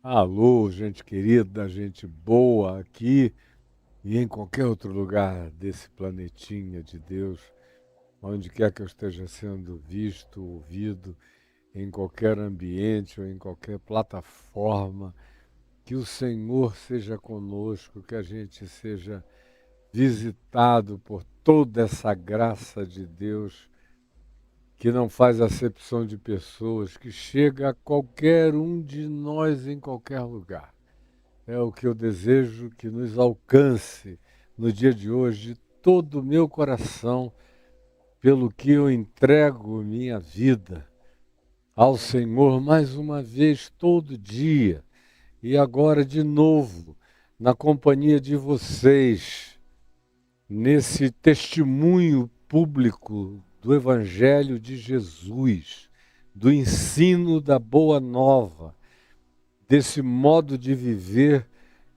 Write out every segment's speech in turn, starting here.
Alô, gente querida, gente boa aqui e em qualquer outro lugar desse planetinha de Deus, onde quer que eu esteja sendo visto, ouvido, em qualquer ambiente ou em qualquer plataforma, que o Senhor seja conosco, que a gente seja visitado por toda essa graça de Deus que não faz acepção de pessoas, que chega a qualquer um de nós em qualquer lugar. É o que eu desejo que nos alcance no dia de hoje, de todo o meu coração, pelo que eu entrego minha vida ao Senhor mais uma vez, todo dia, e agora de novo, na companhia de vocês, nesse testemunho público do Evangelho de Jesus, do ensino da Boa Nova, desse modo de viver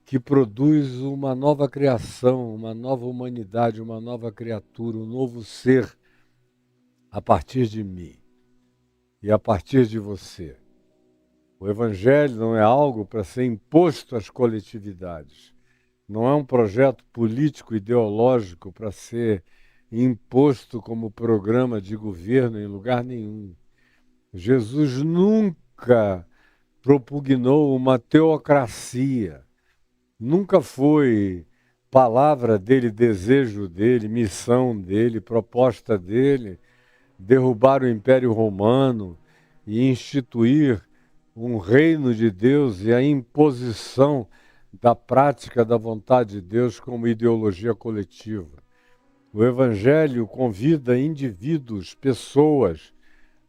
que produz uma nova criação, uma nova humanidade, uma nova criatura, um novo ser a partir de mim e a partir de você. O Evangelho não é algo para ser imposto às coletividades. Não é um projeto político, ideológico para ser imposto como programa de governo em lugar nenhum. Jesus nunca propugnou uma teocracia. Nunca foi palavra dele, desejo dele, missão dele, proposta dele, derrubar o Império Romano e instituir um reino de Deus e a imposição da prática da vontade de Deus como ideologia coletiva. O Evangelho convida indivíduos, pessoas,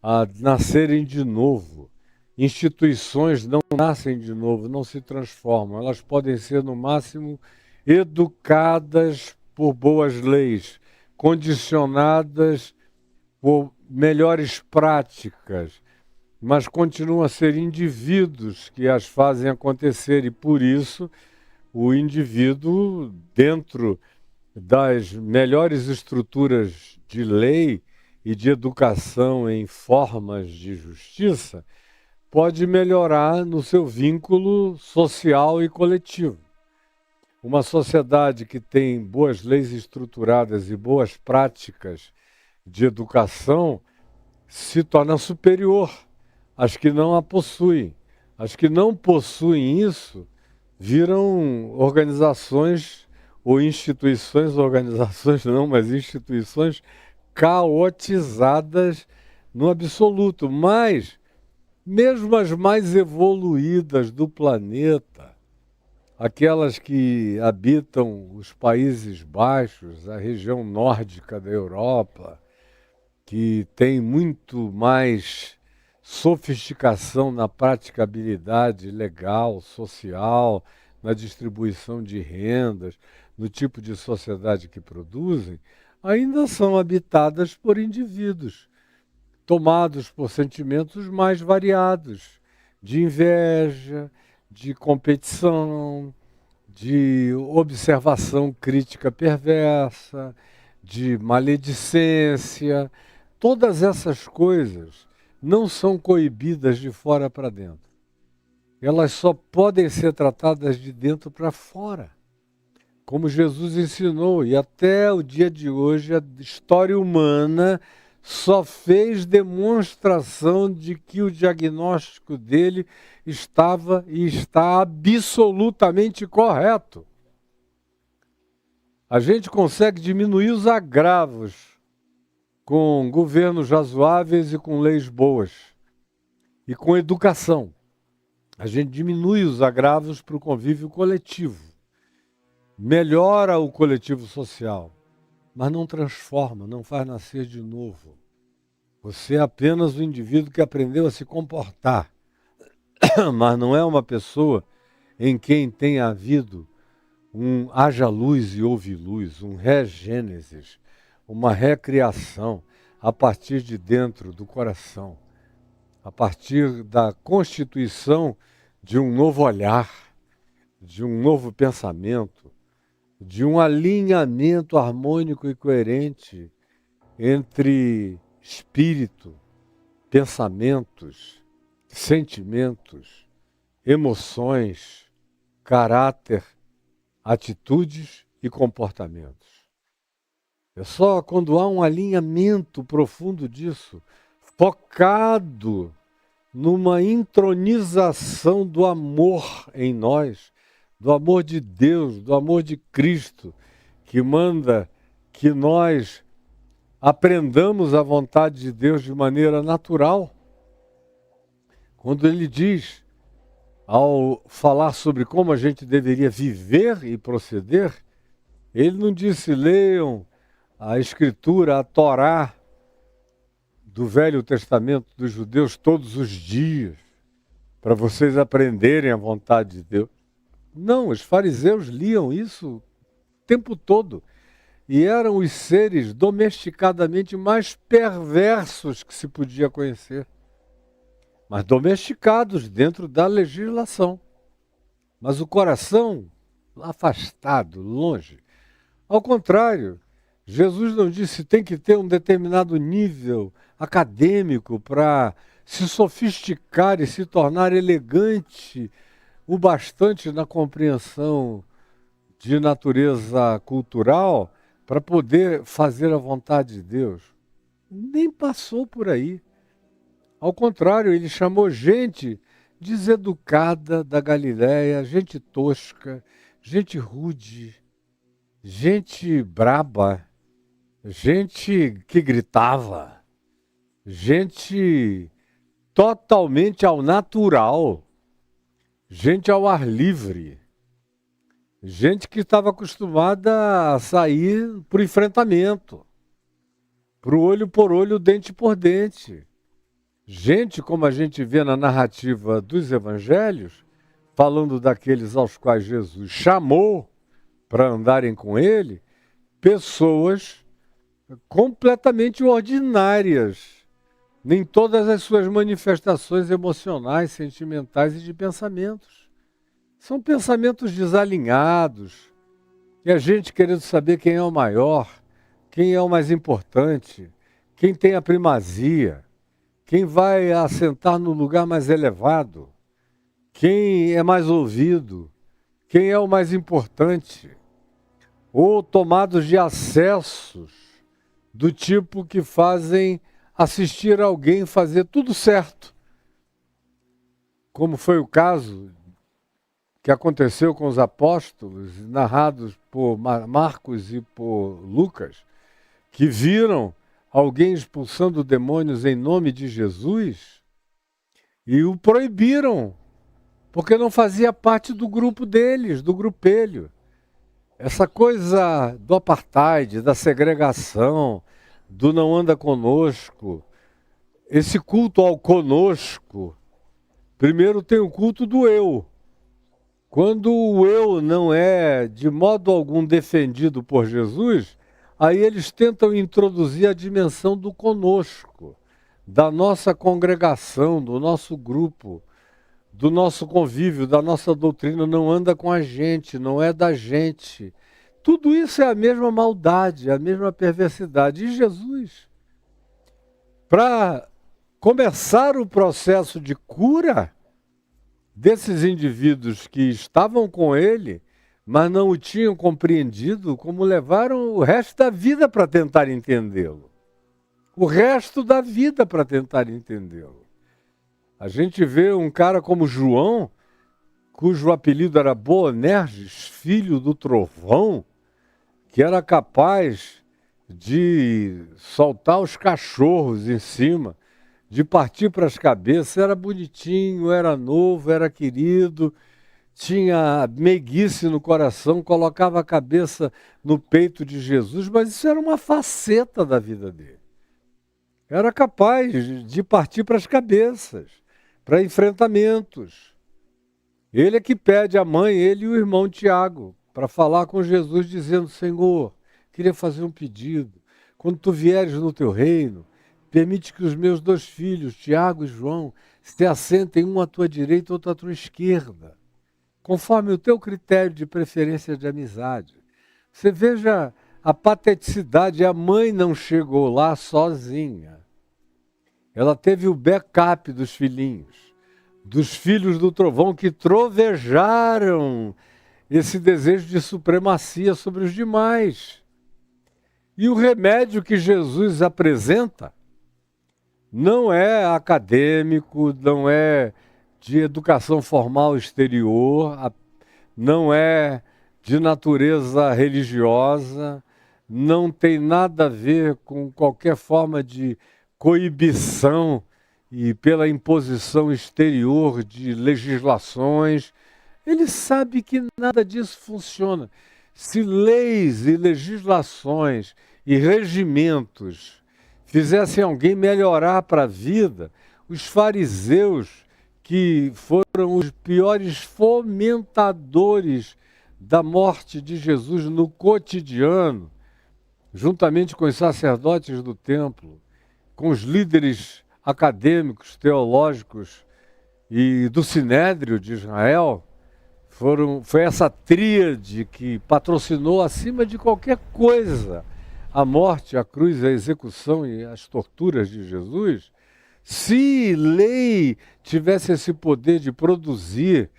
a nascerem de novo. Instituições não nascem de novo, não se transformam. Elas podem ser, no máximo, educadas por boas leis, condicionadas por melhores práticas, mas continuam a ser indivíduos que as fazem acontecer, e por isso o indivíduo, dentro das melhores estruturas de lei e de educação em formas de justiça, pode melhorar no seu vínculo social e coletivo. Uma sociedade que tem boas leis estruturadas e boas práticas de educação se torna superior às que não a possuem. As que não possuem isso viram organizações ou instituições, organizações não, mas instituições caotizadas no absoluto. Mas, mesmo as mais evoluídas do planeta, aquelas que habitam os Países Baixos, a região nórdica da Europa, que tem muito mais sofisticação na praticabilidade legal, social, na distribuição de rendas, no tipo de sociedade que produzem, ainda são habitadas por indivíduos, tomados por sentimentos mais variados, de inveja, de competição, de observação crítica perversa, de maledicência. Todas essas coisas não são coibidas de fora para dentro. Elas só podem ser tratadas de dentro para fora, como Jesus ensinou, e até o dia de hoje a história humana só fez demonstração de que o diagnóstico dele estava e está absolutamente correto. A gente consegue diminuir os agravos com governos razoáveis e com leis boas, e com educação. A gente diminui os agravos para o convívio coletivo, melhora o coletivo social, mas não transforma, não faz nascer de novo. Você é apenas o indivíduo que aprendeu a se comportar, mas não é uma pessoa em quem tenha havido um haja luz e houve luz, um regênesis, uma recriação a partir de dentro do coração, a partir da constituição de um novo olhar, de um novo pensamento, de um alinhamento harmônico e coerente entre espírito, pensamentos, sentimentos, emoções, caráter, atitudes e comportamentos. É só quando há um alinhamento profundo disso, focado numa intronização do amor em nós, do amor de Deus, do amor de Cristo, que manda que nós aprendamos a vontade de Deus de maneira natural. Quando ele diz, ao falar sobre como a gente deveria viver e proceder, ele não disse: leiam a Escritura, a Torá do Velho Testamento dos judeus todos os dias, para vocês aprenderem a vontade de Deus. Não, os fariseus liam isso o tempo todo. E eram os seres domesticadamente mais perversos que se podia conhecer. Mas domesticados dentro da legislação. Mas o coração afastado, longe. Ao contrário, Jesus não disse que tem que ter um determinado nível acadêmico para se sofisticar e se tornar elegante o bastante na compreensão de natureza cultural para poder fazer a vontade de Deus. Nem passou por aí. Ao contrário, ele chamou gente deseducada da Galiléia, gente tosca, gente rude, gente braba, gente que gritava, gente totalmente ao natural, gente ao ar livre, gente que estava acostumada a sair para o enfrentamento, para o olho por olho, dente por dente. Gente, como a gente vê na narrativa dos evangelhos, falando daqueles aos quais Jesus chamou para andarem com ele, pessoas completamente ordinárias, em todas as suas manifestações emocionais, sentimentais e de pensamentos. São pensamentos desalinhados, e a gente querendo saber quem é o maior, quem é o mais importante, quem tem a primazia, quem vai assentar no lugar mais elevado, quem é mais ouvido, quem é o mais importante, ou tomados de acessos do tipo que fazem assistir alguém fazer tudo certo, como foi o caso que aconteceu com os apóstolos, narrados por Marcos e por Lucas, que viram alguém expulsando demônios em nome de Jesus e o proibiram, porque não fazia parte do grupo deles, do grupelho. Essa coisa do apartheid, da segregação, do não anda conosco, esse culto ao conosco, primeiro tem o culto do eu. Quando o eu não é de modo algum defendido por Jesus, aí eles tentam introduzir a dimensão do conosco, da nossa congregação, do nosso grupo, do nosso convívio, da nossa doutrina, não anda com a gente, não é da gente. Tudo isso é a mesma maldade, a mesma perversidade. E Jesus, para começar o processo de cura desses indivíduos que estavam com ele, mas não o tinham compreendido, como levaram o resto da vida para tentar entendê-lo. O resto da vida para tentar entendê-lo. A gente vê um cara como João, cujo apelido era Boanerges, filho do trovão, que era capaz de soltar os cachorros em cima, de partir para as cabeças. Era bonitinho, era novo, era querido, tinha meiguice no coração, colocava a cabeça no peito de Jesus, mas isso era uma faceta da vida dele. Era capaz de partir para as cabeças, para enfrentamentos. Ele é que pede a mãe, ele e o irmão Tiago, para falar com Jesus, dizendo: Senhor, queria fazer um pedido. Quando tu vieres no teu reino, permite que os meus dois filhos, Tiago e João, se assentem um à tua direita e outro à tua esquerda, conforme o teu critério de preferência de amizade. Você veja a pateticidade, a mãe não chegou lá sozinha. Ela teve o backup dos filhinhos, dos filhos do trovão, que trovejaram esse desejo de supremacia sobre os demais. E o remédio que Jesus apresenta não é acadêmico, não é de educação formal exterior, não é de natureza religiosa, não tem nada a ver com qualquer forma de coibição e pela imposição exterior de legislações. Ele sabe que nada disso funciona. Se leis e legislações e regimentos fizessem alguém melhorar para a vida, os fariseus, que foram os piores fomentadores da morte de Jesus no cotidiano, juntamente com os sacerdotes do templo, com os líderes acadêmicos, teológicos e do Sinédrio de Israel, foi essa tríade que patrocinou, acima de qualquer coisa, a morte, a cruz, a execução e as torturas de Jesus. Se lei tivesse esse poder de produzir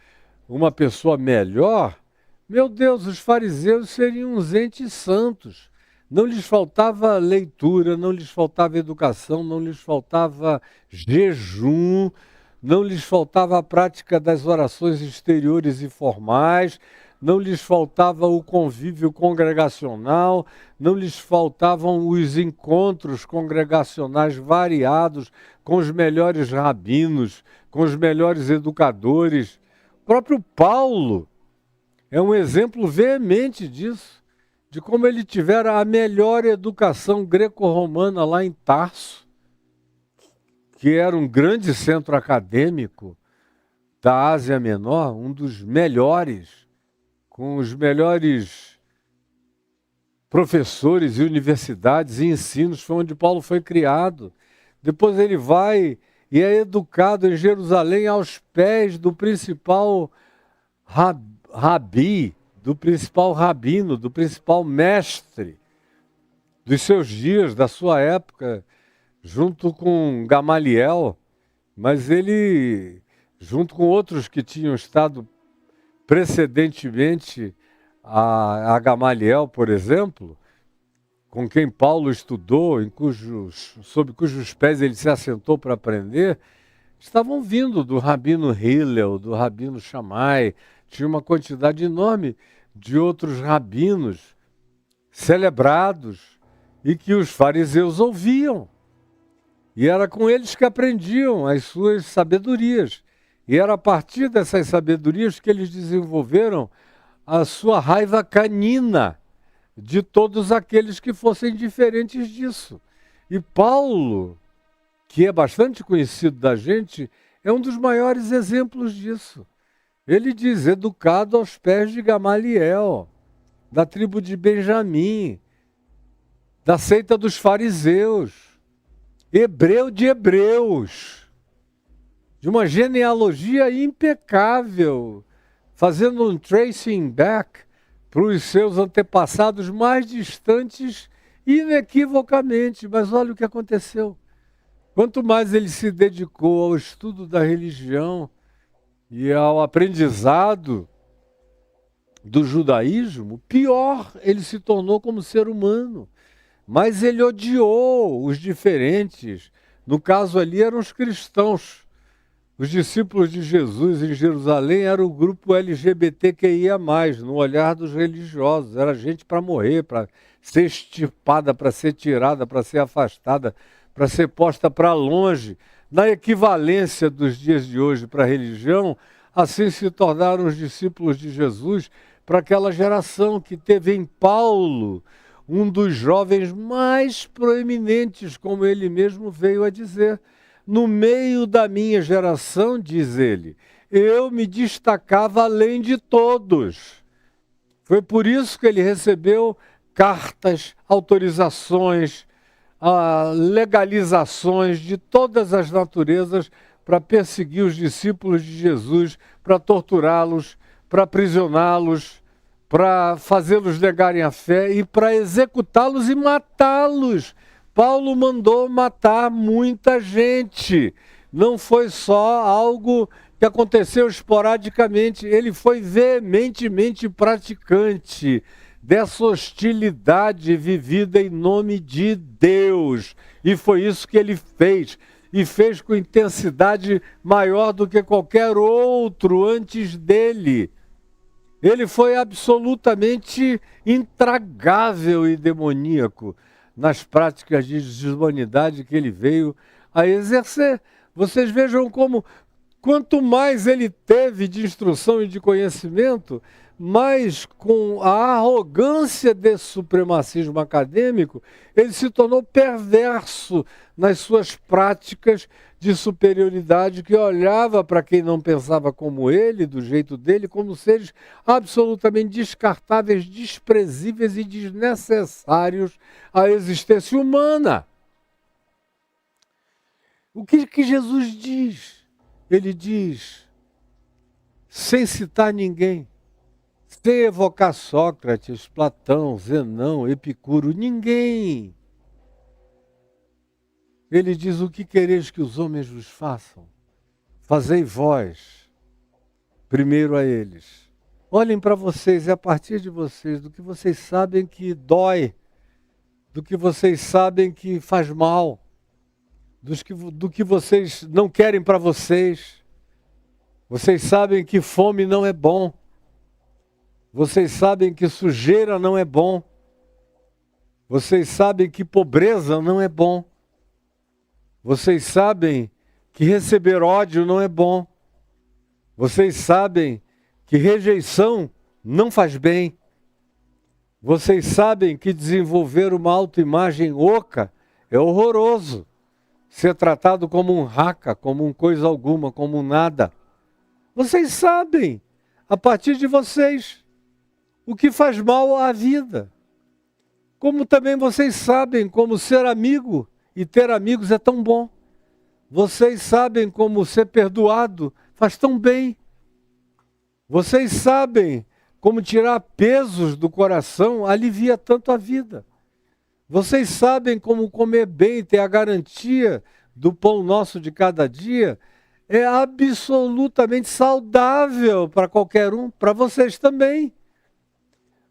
uma pessoa melhor, meu Deus, os fariseus seriam uns entes santos. Não lhes faltava leitura, não lhes faltava educação, não lhes faltava jejum, não lhes faltava a prática das orações exteriores e formais, não lhes faltava o convívio congregacional, não lhes faltavam os encontros congregacionais variados com os melhores rabinos, com os melhores educadores. O próprio Paulo é um exemplo veemente disso, de como ele tivera a melhor educação greco-romana lá em Tarso, que era um grande centro acadêmico da Ásia Menor, um dos melhores, com os melhores professores e universidades e ensinos, foi onde Paulo foi criado. Depois ele vai e é educado em Jerusalém aos pés do principal rabi, do principal rabino, do principal mestre dos seus dias, da sua época, junto com Gamaliel, mas ele, junto com outros que tinham estado precedentemente a Gamaliel, por exemplo, com quem Paulo estudou, sob cujos pés ele se assentou para aprender, estavam vindo do rabino Hillel, do rabino Shammai, tinha uma quantidade enorme de outros rabinos celebrados e que os fariseus ouviam. E era com eles que aprendiam as suas sabedorias. E era a partir dessas sabedorias que eles desenvolveram a sua raiva canina de todos aqueles que fossem diferentes disso. E Paulo, que é bastante conhecido da gente, é um dos maiores exemplos disso. Ele diz, educado aos pés de Gamaliel, da tribo de Benjamim, da seita dos fariseus, hebreu de hebreus, de uma genealogia impecável, fazendo um tracing back para os seus antepassados mais distantes, inequivocamente. Mas olha o que aconteceu. Quanto mais ele se dedicou ao estudo da religião e ao aprendizado do judaísmo, pior ele se tornou como ser humano. Mas ele odiou os diferentes. No caso ali eram os cristãos. Os discípulos de Jesus em Jerusalém eram o grupo LGBTQIA+, no olhar dos religiosos. Era gente para morrer, para ser extirpada, para ser tirada, para ser afastada, para ser posta para longe. Na equivalência dos dias de hoje para a religião, assim se tornaram os discípulos de Jesus para aquela geração que teve em Paulo um dos jovens mais proeminentes, como ele mesmo veio a dizer. No meio da minha geração, diz ele, eu me destacava além de todos. Foi por isso que ele recebeu cartas, autorizações, legalizações de todas as naturezas para perseguir os discípulos de Jesus, para torturá-los, para aprisioná-los, para fazê-los negarem a fé e para executá-los e matá-los. Paulo mandou matar muita gente. Não foi só algo que aconteceu esporadicamente, ele foi veementemente praticante dessa hostilidade vivida em nome de Deus. E foi isso que ele fez. E fez com intensidade maior do que qualquer outro antes dele. Ele foi absolutamente intragável e demoníaco nas práticas de desumanidade que ele veio a exercer. Vocês vejam como, quanto mais ele teve de instrução e de conhecimento, mais com a arrogância desse supremacismo acadêmico, ele se tornou perverso nas suas práticas de superioridade, que olhava para quem não pensava como ele, do jeito dele, como seres absolutamente descartáveis, desprezíveis e desnecessários à existência humana. O que Jesus diz? Ele diz, sem citar ninguém, sem evocar Sócrates, Platão, Zenão, Epicuro, ninguém. Ele diz, o que quereis que os homens vos façam? Fazei vós, primeiro a eles. Olhem para vocês, é a partir de vocês, do que vocês sabem que dói, do que vocês sabem que faz mal, do que vocês não querem para vocês. Vocês sabem que fome não é bom. Vocês sabem que sujeira não é bom. Vocês sabem que pobreza não é bom. Vocês sabem que receber ódio não é bom. Vocês sabem que rejeição não faz bem. Vocês sabem que desenvolver uma autoimagem oca é horroroso. Ser tratado como um raca, como um coisa alguma, como um nada. Vocês sabem, a partir de vocês, o que faz mal à vida. Como também vocês sabem como ser amigo e ter amigos é tão bom. Vocês sabem como ser perdoado faz tão bem. Vocês sabem como tirar pesos do coração alivia tanto a vida. Vocês sabem como comer bem, ter a garantia do pão nosso de cada dia, é absolutamente saudável para qualquer um, para vocês também.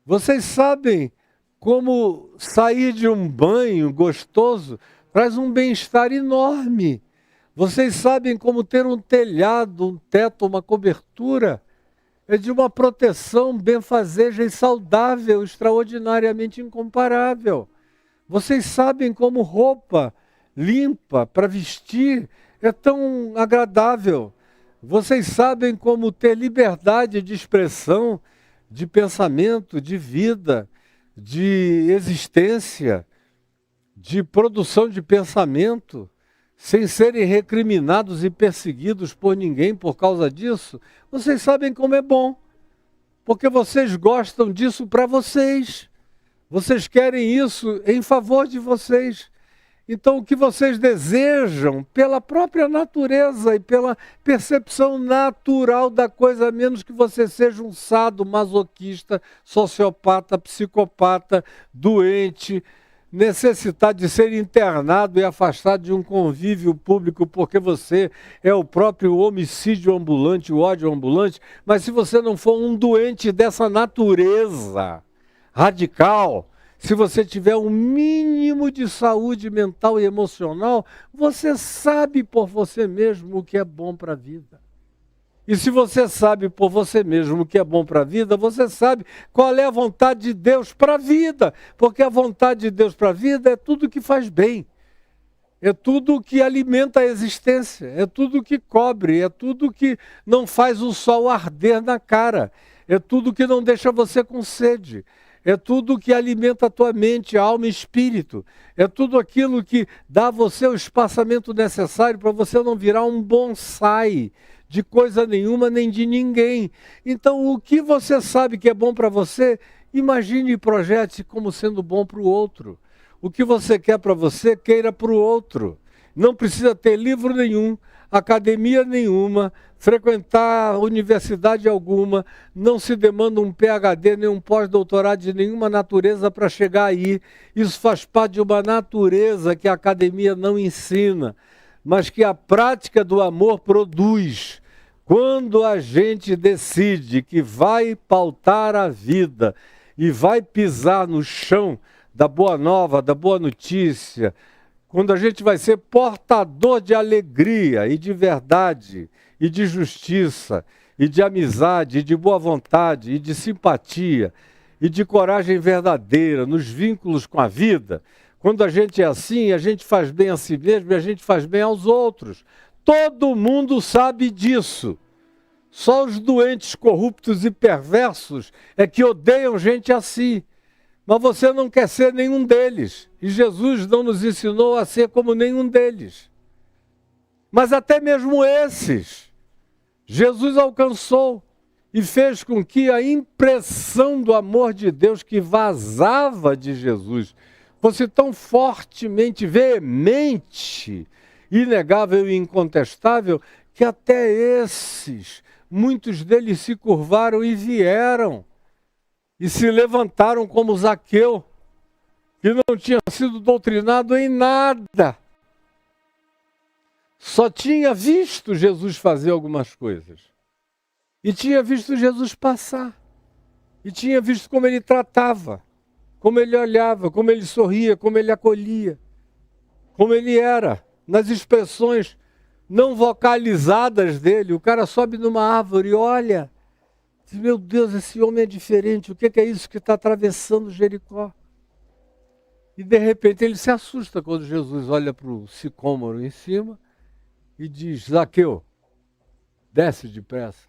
Vocês sabem como sair de um banho gostoso traz um bem-estar enorme. Vocês sabem como ter um telhado, um teto, uma cobertura é de uma proteção benfazeja e saudável, extraordinariamente incomparável. Vocês sabem como roupa limpa para vestir é tão agradável. Vocês sabem como ter liberdade de expressão, de pensamento, de vida, de existência, de produção de pensamento, sem serem recriminados e perseguidos por ninguém por causa disso. Vocês sabem como é bom, porque vocês gostam disso para vocês. Vocês querem isso em favor de vocês. Então, o que vocês desejam, pela própria natureza e pela percepção natural da coisa, a menos que você seja um sado, masoquista, sociopata, psicopata, doente, necessitado de ser internado e afastado de um convívio público porque você é o próprio homicídio ambulante, o ódio ambulante, mas se você não for um doente dessa natureza radical, se você tiver um mínimo de saúde mental e emocional, você sabe por você mesmo o que é bom para a vida. E se você sabe por você mesmo o que é bom para a vida, você sabe qual é a vontade de Deus para a vida. Porque a vontade de Deus para a vida é tudo que faz bem. É tudo que alimenta a existência. É tudo que cobre. É tudo que não faz o sol arder na cara. É tudo que não deixa você com sede. É tudo que alimenta a tua mente, alma e espírito. É tudo aquilo que dá a você o espaçamento necessário para você não virar um bonsai de coisa nenhuma nem de ninguém. Então, o que você sabe que é bom para você, imagine e projete como sendo bom para o outro. O que você quer para você, queira para o outro. Não precisa ter livro nenhum, academia nenhuma, frequentar universidade alguma, não se demanda um PhD, nem um pós-doutorado de nenhuma natureza para chegar aí. Isso faz parte de uma natureza que a academia não ensina, mas que a prática do amor produz. Quando a gente decide que vai pautar a vida e vai pisar no chão da boa nova, da boa notícia, quando a gente vai ser portador de alegria e de verdade, e de justiça, e de amizade, e de boa vontade, e de simpatia, e de coragem verdadeira nos vínculos com a vida, quando a gente é assim, a gente faz bem a si mesmo e a gente faz bem aos outros. Todo mundo sabe disso. Só os doentes, corruptos e perversos é que odeiam gente assim. Mas você não quer ser nenhum deles. E Jesus não nos ensinou a ser como nenhum deles. Mas até mesmo esses, Jesus alcançou e fez com que a impressão do amor de Deus que vazava de Jesus fosse tão fortemente veemente, inegável e incontestável, que até esses, muitos deles se curvaram e vieram, e se levantaram como Zaqueu, que não tinha sido doutrinado em nada. Só tinha visto Jesus fazer algumas coisas. E tinha visto Jesus passar. E tinha visto como ele tratava. como ele olhava, como ele sorria, como ele acolhia, como ele era, nas expressões não vocalizadas dele. O cara sobe numa árvore e olha, diz, meu Deus, esse homem é diferente, o que é isso que está atravessando Jericó? E de repente ele se assusta quando Jesus olha para o sicômoro em cima e diz, Zaqueu, desce depressa,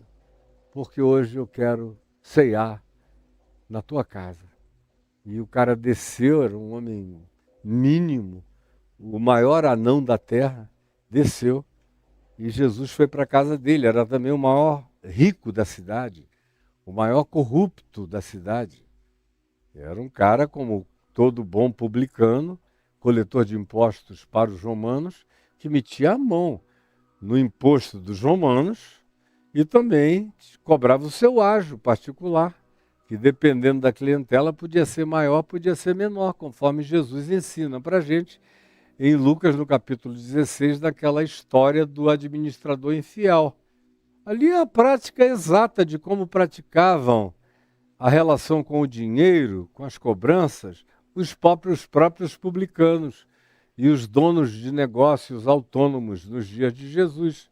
porque hoje eu quero ceiar na tua casa. E o cara desceu, era um homem mínimo, o maior anão da terra, desceu. E Jesus foi para a casa dele, era também o maior rico da cidade, o maior corrupto da cidade. Era um cara como todo bom publicano, coletor de impostos para os romanos, que metia a mão no imposto dos romanos e também cobrava o seu ágio particular, que dependendo da clientela podia ser maior, podia ser menor, conforme Jesus ensina para a gente em Lucas, no capítulo 16, daquela história do administrador infiel. Ali é a prática exata de como praticavam a relação com o dinheiro, com as cobranças, os próprios publicanos e os donos de negócios autônomos nos dias de Jesus.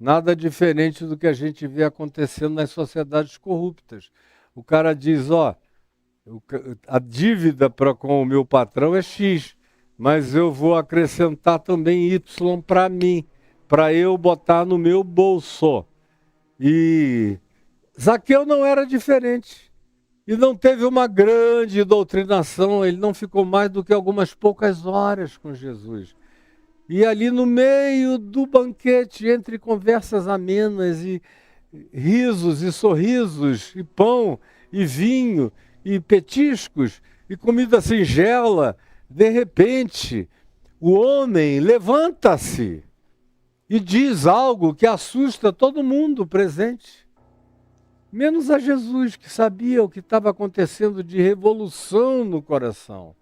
Nada diferente do que a gente vê acontecendo nas sociedades corruptas. O cara diz, a dívida com o meu patrão é X, mas eu vou acrescentar também Y para mim, para eu botar no meu bolso. E Zaqueu não era diferente. E não teve uma grande doutrinação, ele não ficou mais do que algumas poucas horas com Jesus. E ali no meio do banquete, entre conversas amenas e risos e sorrisos, e pão, e vinho, e petiscos, e comida singela, de repente, o homem levanta-se e diz algo que assusta todo mundo presente. Menos a Jesus, que sabia o que estava acontecendo de revolução no coração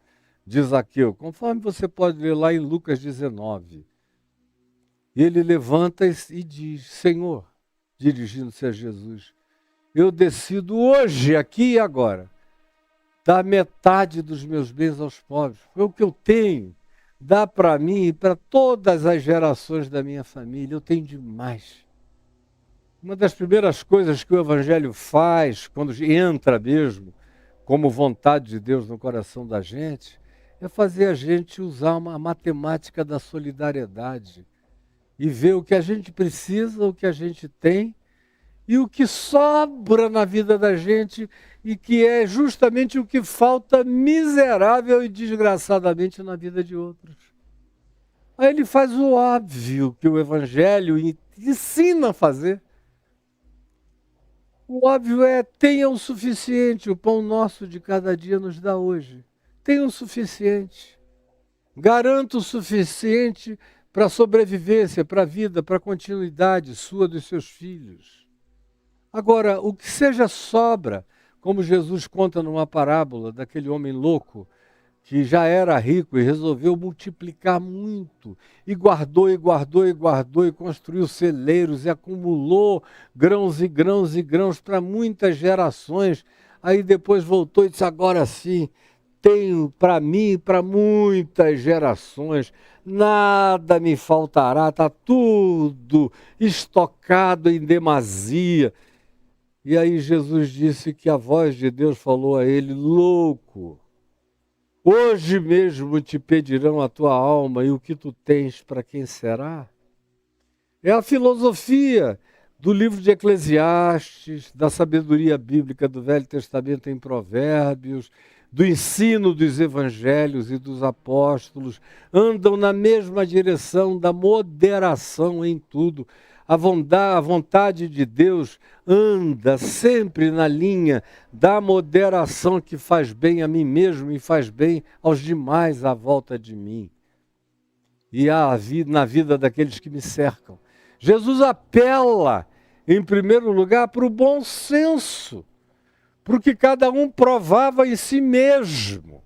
de Zaqueu, conforme você pode ler lá em Lucas 19. Ele levanta e diz, Senhor, dirigindo-se a Jesus, eu decido hoje, aqui e agora, dar metade dos meus bens aos pobres. Foi o que eu tenho. Dá para mim e para todas as gerações da minha família. Eu tenho demais. Uma das primeiras coisas que o Evangelho faz, quando entra mesmo, como vontade de Deus no coração da gente, é fazer a gente usar uma matemática da solidariedade e ver o que a gente precisa, o que a gente tem e o que sobra na vida da gente e que é justamente o que falta miserável e desgraçadamente na vida de outros. Aí ele faz o óbvio que o Evangelho ensina a fazer. O óbvio é, tenha o suficiente, o pão nosso de cada dia nos dá hoje. Tenha o suficiente. Garanta o suficiente para a sobrevivência, para a vida, para a continuidade sua dos seus filhos. Agora, o que seja sobra, como Jesus conta numa parábola daquele homem louco, que já era rico e resolveu multiplicar muito, e guardou, e guardou, e guardou, e construiu celeiros, e acumulou grãos e grãos e grãos para muitas gerações. Aí depois voltou e disse, agora sim, tenho para mim e para muitas gerações, nada me faltará, está tudo estocado em demasia. E aí Jesus disse que a voz de Deus falou a ele, louco, hoje mesmo te pedirão a tua alma e o que tu tens para quem será? É a filosofia do livro de Eclesiastes, da sabedoria bíblica do Velho Testamento em Provérbios, do ensino dos evangelhos e dos apóstolos, andam na mesma direção da moderação em tudo. A vontade de Deus anda sempre na linha da moderação que faz bem a mim mesmo e faz bem aos demais à volta de mim. E na vida daqueles que me cercam. Jesus apela, em primeiro lugar, para o bom senso, para o que cada um provava em si mesmo,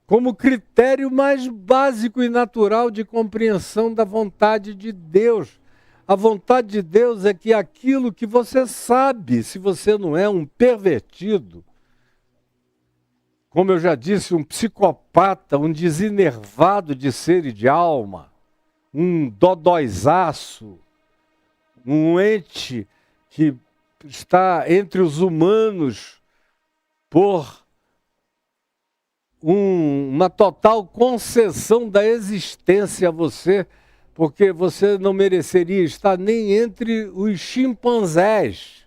como critério mais básico e natural de compreensão da vontade de Deus. A vontade de Deus é que aquilo que você sabe, se você não é um pervertido, como eu já disse, um psicopata, um desenervado de ser e de alma, um dodóizaço, um ente que está entre os humanos por uma total concessão da existência a você, porque você não mereceria estar nem entre os chimpanzés,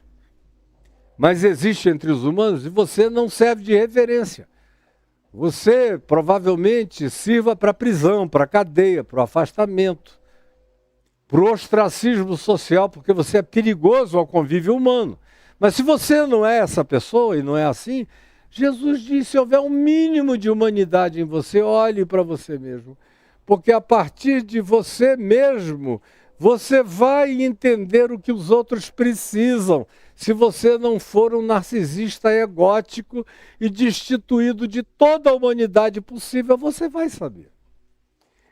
mas existe entre os humanos e você não serve de referência. Você provavelmente sirva para a prisão, para a cadeia, para o afastamento, para o ostracismo social, porque você é perigoso ao convívio humano. Mas se você não é essa pessoa e não é assim, Jesus disse, se houver um mínimo de humanidade em você, olhe para você mesmo. Porque a partir de você mesmo, você vai entender o que os outros precisam. Se você não for um narcisista egótico e destituído de toda a humanidade possível, você vai saber.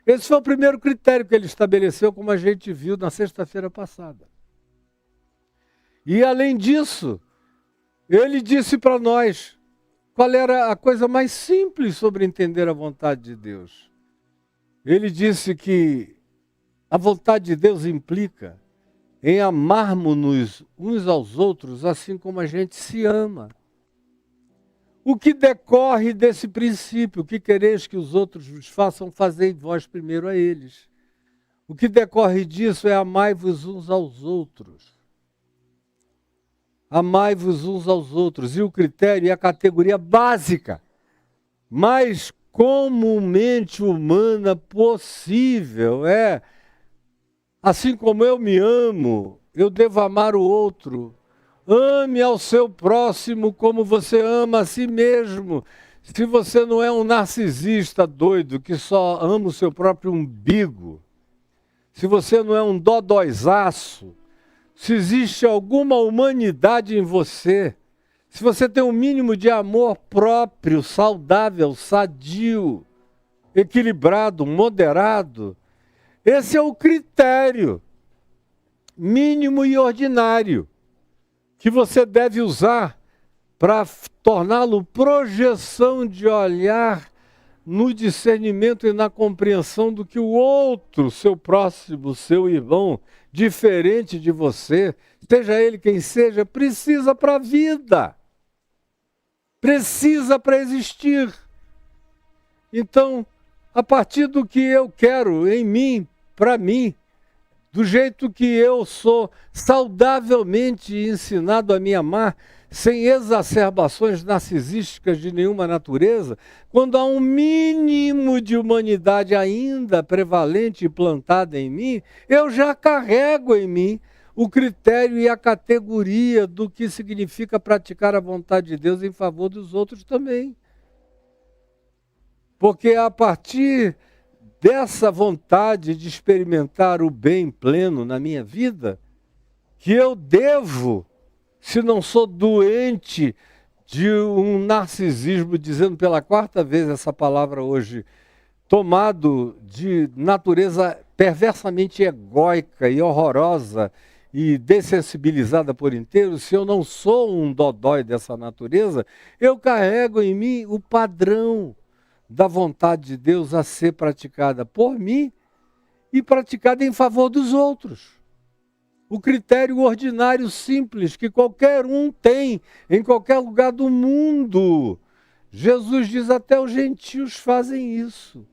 Esse foi o primeiro critério que ele estabeleceu, como a gente viu na sexta-feira passada. E além disso, ele disse para nós qual era a coisa mais simples sobre entender a vontade de Deus. Ele disse que a vontade de Deus implica em amarmos-nos uns aos outros assim como a gente se ama. O que decorre desse princípio, que quereis que os outros vos façam, fazei vós primeiro a eles. O que decorre disso é amai-vos uns aos outros. Amai-vos uns aos outros. E o critério é a categoria básica, mais comumente humana possível. É, assim como eu me amo, eu devo amar o outro. Ame ao seu próximo como você ama a si mesmo. Se você não é um narcisista doido que só ama o seu próprio umbigo, se você não é um dodóizaço, se existe alguma humanidade em você, se você tem um mínimo de amor próprio, saudável, sadio, equilibrado, moderado, esse é o critério mínimo e ordinário que você deve usar para torná-lo projeção de olhar no discernimento e na compreensão do que o outro, seu próximo, seu irmão, diferente de você, seja ele quem seja, precisa para a vida, precisa para existir. Então, a partir do que eu quero em mim, para mim, do jeito que eu sou saudavelmente ensinado a me amar, sem exacerbações narcisísticas de nenhuma natureza, quando há um mínimo de humanidade ainda prevalente e plantada em mim, eu já carrego em mim o critério e a categoria do que significa praticar a vontade de Deus em favor dos outros também. Porque a partir dessa vontade de experimentar o bem pleno na minha vida, que eu devo, se não sou doente de um narcisismo, dizendo pela quarta vez essa palavra hoje, tomado de natureza perversamente egóica e horrorosa e dessensibilizada por inteiro, se eu não sou um dodói dessa natureza, eu carrego em mim o padrão da vontade de Deus a ser praticada por mim e praticada em favor dos outros. O critério ordinário simples que qualquer um tem em qualquer lugar do mundo. Jesus diz, até os gentios fazem isso.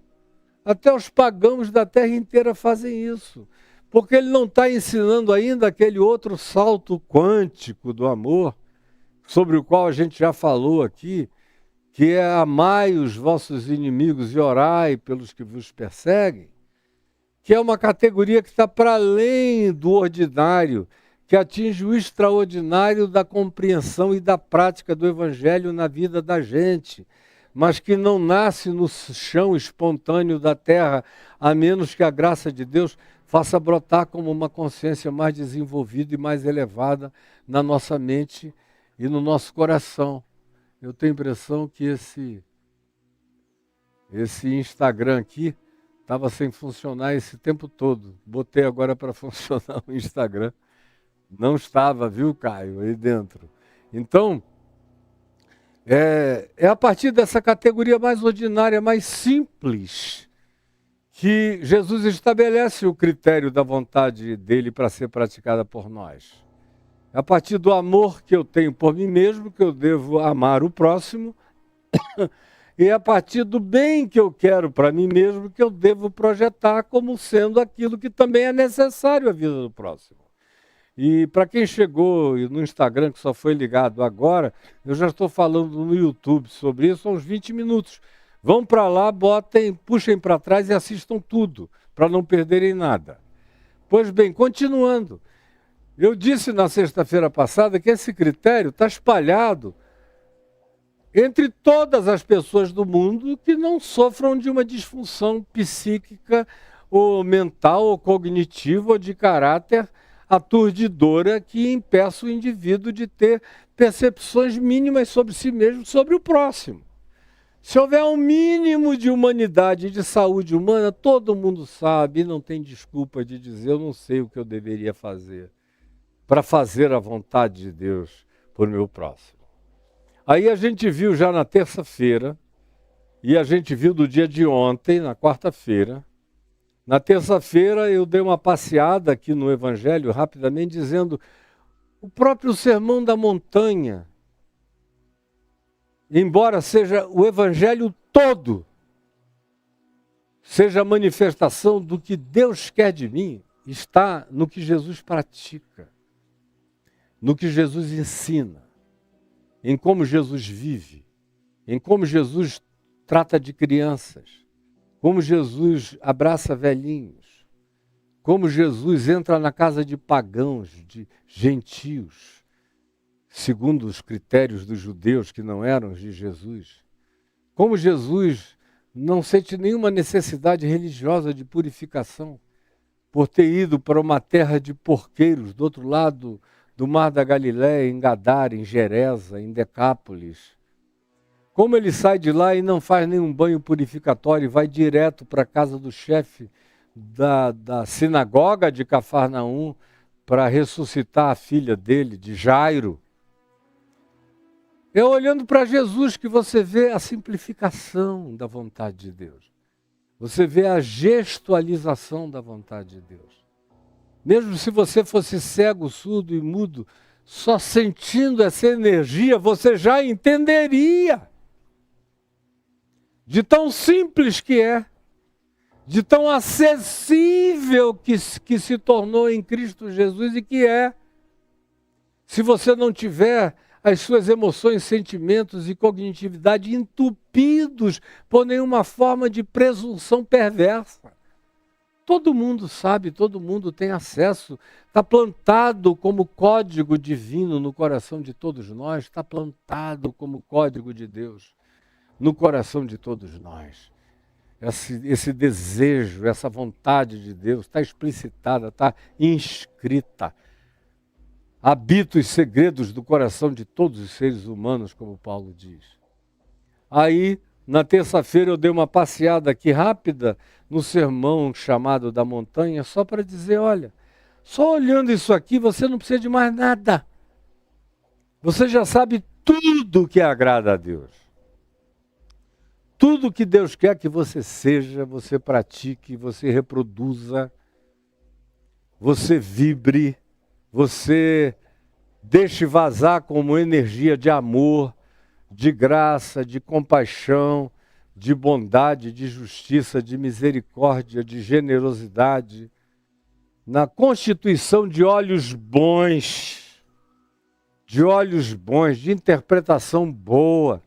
Até os pagãos da terra inteira fazem isso. Porque ele não está ensinando ainda aquele outro salto quântico do amor, sobre o qual a gente já falou aqui, que é amai os vossos inimigos e orai pelos que vos perseguem, que é uma categoria que está para além do ordinário, que atinge o extraordinário da compreensão e da prática do Evangelho na vida da gente, mas que não nasce no chão espontâneo da terra, a menos que a graça de Deus faça brotar como uma consciência mais desenvolvida e mais elevada na nossa mente e no nosso coração. Eu tenho a impressão que esse Instagram aqui estava sem funcionar esse tempo todo. Botei agora para funcionar o Instagram. Não estava, viu, Caio, aí dentro. Então, É a partir dessa categoria mais ordinária, mais simples, que Jesus estabelece o critério da vontade dele para ser praticada por nós. É a partir do amor que eu tenho por mim mesmo que eu devo amar o próximo, e é a partir do bem que eu quero para mim mesmo que eu devo projetar como sendo aquilo que também é necessário à vida do próximo. E para quem chegou no Instagram, que só foi ligado agora, eu já estou falando no YouTube sobre isso há uns 20 minutos. Vão para lá, botem, puxem para trás e assistam tudo, para não perderem nada. Pois bem, continuando. Eu disse na sexta-feira passada que esse critério está espalhado entre todas as pessoas do mundo que não sofram de uma disfunção psíquica ou mental ou cognitiva ou de caráter aturdidora que impeça o indivíduo de ter percepções mínimas sobre si mesmo, sobre o próximo. Se houver um mínimo de humanidade e de saúde humana, todo mundo sabe e não tem desculpa de dizer eu não sei o que eu deveria fazer para fazer a vontade de Deus por meu próximo. Aí a gente viu já na terça-feira, e a gente viu do dia de ontem, na quarta-feira. Na terça-feira eu dei uma passeada aqui no Evangelho, rapidamente, dizendo o próprio Sermão da Montanha, embora seja o Evangelho todo, seja a manifestação do que Deus quer de mim, está no que Jesus pratica, no que Jesus ensina, em como Jesus vive, em como Jesus trata de crianças, como Jesus abraça velhinhos, como Jesus entra na casa de pagãos, de gentios, segundo os critérios dos judeus que não eram de Jesus, como Jesus não sente nenhuma necessidade religiosa de purificação por ter ido para uma terra de porqueiros, do outro lado do Mar da Galileia, em Gadara, em Geresa, em Decápolis. Como ele sai de lá e não faz nenhum banho purificatório e vai direto para a casa do chefe da sinagoga de Cafarnaum para ressuscitar a filha dele, de Jairo. É olhando para Jesus que você vê a simplificação da vontade de Deus. Você vê a gestualização da vontade de Deus. Mesmo se você fosse cego, surdo e mudo, só sentindo essa energia, você já entenderia. De tão simples que é, de tão acessível que se tornou em Cristo Jesus e que é. Se você não tiver as suas emoções, sentimentos e cognitividade entupidos por nenhuma forma de presunção perversa. Todo mundo sabe, todo mundo tem acesso, está plantado como código divino no coração de todos nós, está plantado como código de Deus no coração de todos nós. Esse desejo, essa vontade de Deus está explicitada, está inscrita. Habita os segredos do coração de todos os seres humanos, como Paulo diz. Aí, na terça-feira, eu dei uma passeada aqui rápida no sermão chamado da montanha, só para dizer, olha, só olhando isso aqui, você não precisa de mais nada. Você já sabe tudo que agrada a Deus. Tudo que Deus quer que você seja, você pratique, você reproduza, você vibre, você deixe vazar como energia de amor, de graça, de compaixão, de bondade, de justiça, de misericórdia, de generosidade, na constituição de olhos bons, de interpretação boa,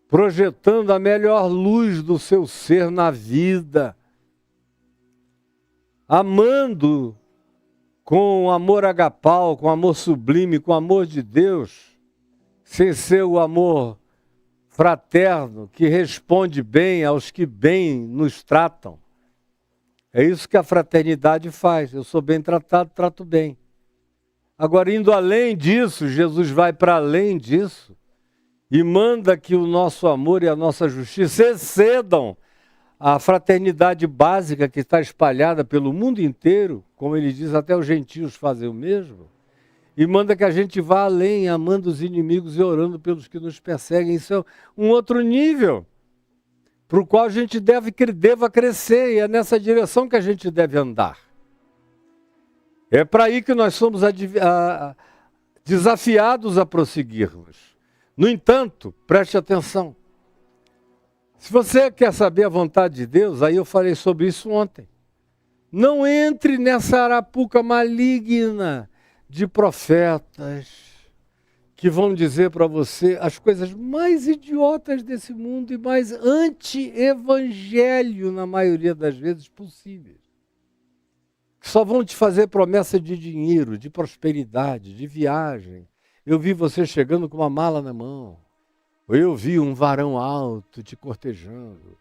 projetando a melhor luz do seu ser na vida, amando com amor agapau, com amor sublime, com amor de Deus, sem ser o amor fraterno que responde bem aos que bem nos tratam. É isso que a fraternidade faz. Eu sou bem tratado, trato bem. Agora, indo além disso, Jesus vai para além disso e manda que o nosso amor e a nossa justiça excedam a fraternidade básica que está espalhada pelo mundo inteiro, como ele diz, até os gentios fazem o mesmo, E manda que a gente vá além, amando os inimigos e orando pelos que nos perseguem. Isso é um outro nível para o qual a gente deva crescer, e é nessa direção que a gente deve andar. É para aí que nós somos desafiados a prosseguirmos. No entanto, preste atenção. Se você quer saber a vontade de Deus, aí eu falei sobre isso ontem. Não entre nessa arapuca maligna de profetas que vão dizer para você as coisas mais idiotas desse mundo e mais anti-evangelho, na maioria das vezes, possíveis. Que só vão te fazer promessa de dinheiro, de prosperidade, de viagem. Eu vi você chegando com uma mala na mão. Ou eu vi um varão alto te cortejando.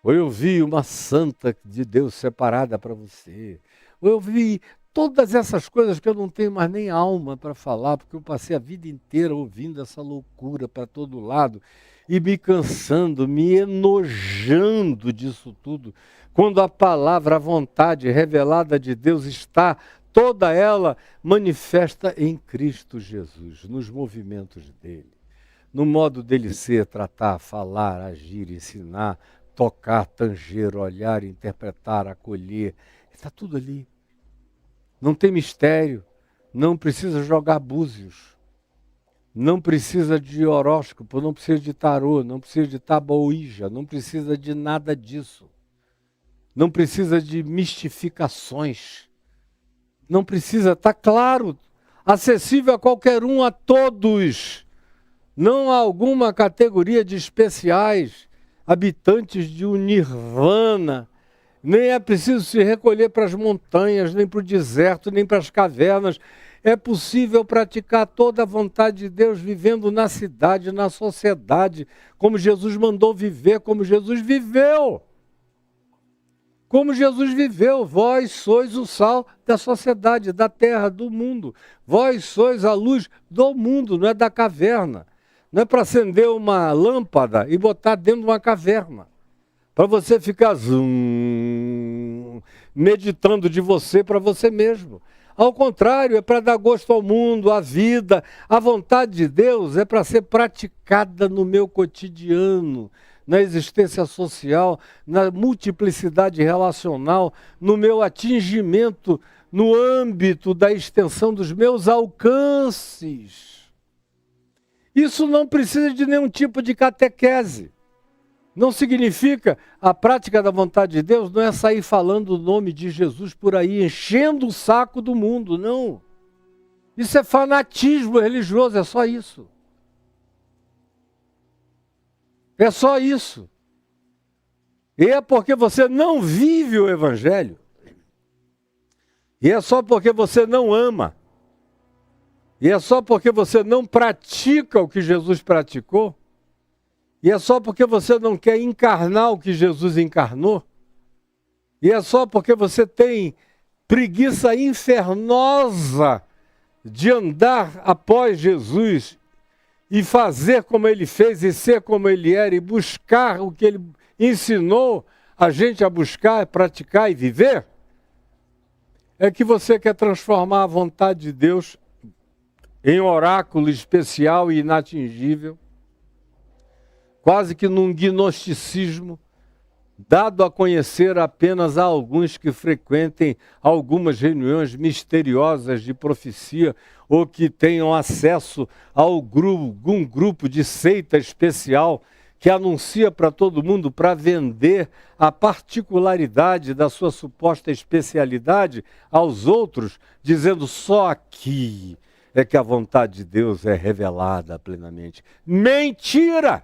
Ou eu vi uma santa de Deus separada para você. Ou eu vi todas essas coisas que eu não tenho mais nem alma para falar, porque eu passei a vida inteira ouvindo essa loucura para todo lado e me cansando, me enojando disso tudo. Quando a palavra, a vontade revelada de Deus está, toda ela manifesta em Cristo Jesus, nos movimentos dele, no modo dele ser, tratar, falar, agir, ensinar, tocar, tanger, olhar, interpretar, acolher. Está tudo ali. Não tem mistério, não precisa jogar búzios, não precisa de horóscopo, não precisa de tarô, não precisa de taboíja, não precisa de nada disso. Não precisa de mistificações, não precisa, está claro, acessível a qualquer um, a todos. Não há alguma categoria de especiais, habitantes de um nirvana. Nem é preciso se recolher para as montanhas, nem para o deserto, nem para as cavernas. É possível praticar toda a vontade de Deus vivendo na cidade, na sociedade, como Jesus mandou viver, como Jesus viveu. Como Jesus viveu, vós sois o sal da sociedade, da terra, do mundo. Vós sois a luz do mundo, não é da caverna. Não é para acender uma lâmpada e botar dentro de uma caverna. Para você ficar meditando de você para você mesmo. Ao contrário, é para dar gosto ao mundo, à vida. A vontade de Deus é para ser praticada no meu cotidiano, na existência social, na multiplicidade relacional, no meu atingimento, no âmbito da extensão dos meus alcances. Isso não precisa de nenhum tipo de catequese. Não significa, a prática da vontade de Deus não é sair falando o nome de Jesus por aí, enchendo o saco do mundo, não. Isso é fanatismo religioso, é só isso. É só isso. E é porque você não vive o Evangelho. E é só porque você não ama. E é só porque você não pratica o que Jesus praticou. E é só porque você não quer encarnar o que Jesus encarnou. E é só porque você tem preguiça infernosa de andar após Jesus e fazer como ele fez e ser como ele era e buscar o que ele ensinou a gente a buscar, praticar e viver. É que você quer transformar a vontade de Deus em oráculo especial e inatingível, quase que num gnosticismo, dado a conhecer apenas a alguns que frequentem algumas reuniões misteriosas de profecia ou que tenham acesso a algum grupo de seita especial que anuncia para todo mundo para vender a particularidade da sua suposta especialidade aos outros, dizendo só aqui é que a vontade de Deus é revelada plenamente. Mentira!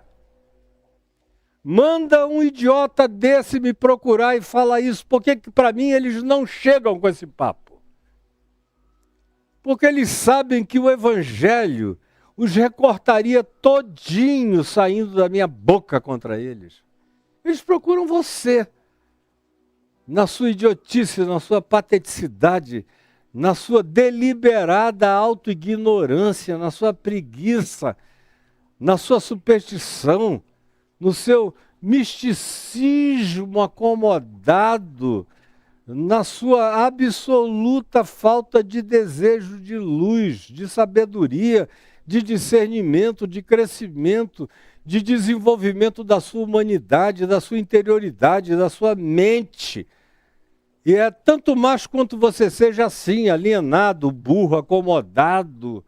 Manda um idiota desse me procurar e fala isso. Porque para mim eles não chegam com esse papo. Porque eles sabem que o Evangelho os recortaria todinho saindo da minha boca contra eles. Eles procuram você, na sua idiotice, na sua pateticidade, na sua deliberada autoignorância, na sua preguiça, na sua superstição, no seu misticismo acomodado, na sua absoluta falta de desejo de luz, de sabedoria, de discernimento, de crescimento, de desenvolvimento da sua humanidade, da sua interioridade, da sua mente. E é tanto mais quanto você seja assim, alienado, burro, acomodado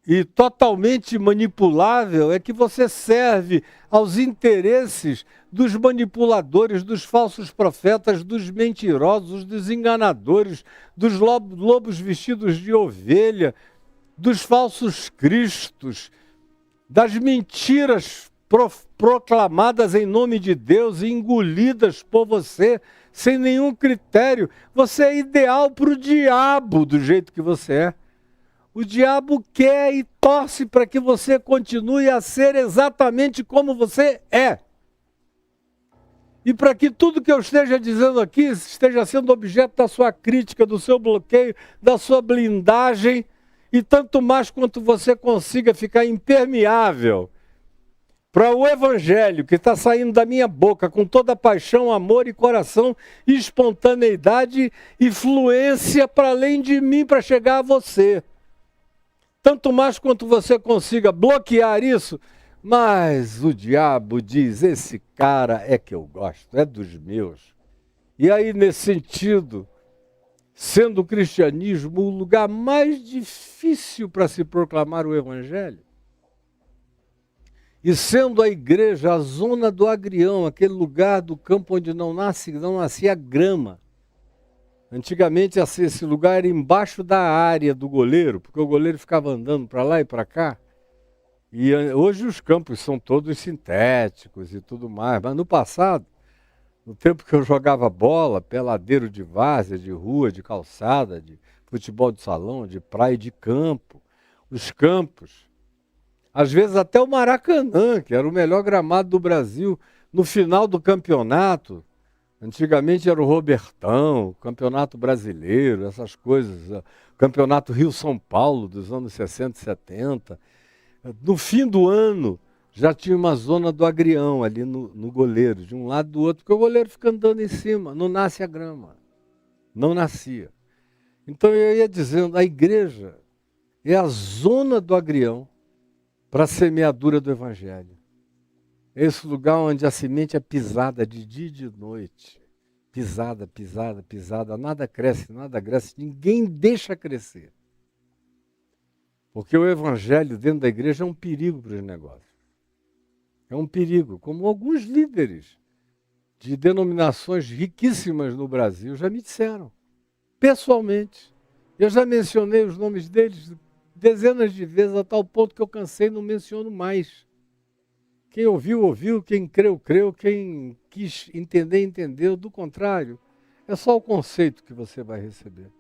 e totalmente manipulável, é que você serve aos interesses dos manipuladores, dos falsos profetas, dos mentirosos, dos enganadores, dos lobos vestidos de ovelha, dos falsos cristos, das mentiras proclamadas em nome de Deus e engolidas por você sem nenhum critério. Você é ideal para o diabo do jeito que você é. O diabo quer e torce para que você continue a ser exatamente como você é. E para que tudo que eu esteja dizendo aqui esteja sendo objeto da sua crítica, do seu bloqueio, da sua blindagem, e tanto mais quanto você consiga ficar impermeável para o evangelho que está saindo da minha boca com toda paixão, amor e coração, e espontaneidade e fluência para além de mim, para chegar a você. Tanto mais quanto você consiga bloquear isso, mas o diabo diz, esse cara é que eu gosto, é dos meus. E aí, nesse sentido, sendo o cristianismo o lugar mais difícil para se proclamar o evangelho, e sendo a igreja a zona do agrião, aquele lugar do campo onde não nascia grama. Antigamente esse lugar era embaixo da área do goleiro, porque o goleiro ficava andando para lá e para cá. E hoje os campos são todos sintéticos e tudo mais, mas no passado, no tempo que eu jogava bola, peladeiro de várzea, de rua, de calçada, de futebol de salão, de praia e de campo, os campos, às vezes até o Maracanã, que era o melhor gramado do Brasil, no final do campeonato, antigamente era o Robertão, o Campeonato Brasileiro, essas coisas, o Campeonato Rio-São Paulo dos anos 60 e 70, no fim do ano, já tinha uma zona do agrião ali no goleiro, de um lado e do outro, porque o goleiro fica andando em cima, não nasce a grama. Não nascia. Então eu ia dizendo, a igreja é a zona do agrião para a semeadura do evangelho. É esse lugar onde a semente é pisada de dia e de noite. Pisada, pisada, pisada, nada cresce, ninguém deixa crescer. Porque o evangelho dentro da igreja é um perigo para os negócios. É um perigo, como alguns líderes de denominações riquíssimas no Brasil já me disseram, pessoalmente. Eu já mencionei os nomes deles dezenas de vezes, a tal ponto que eu cansei e não menciono mais. Quem ouviu, ouviu, quem creu, creu, quem quis entender, entendeu. Do contrário, é só o conceito que você vai receber.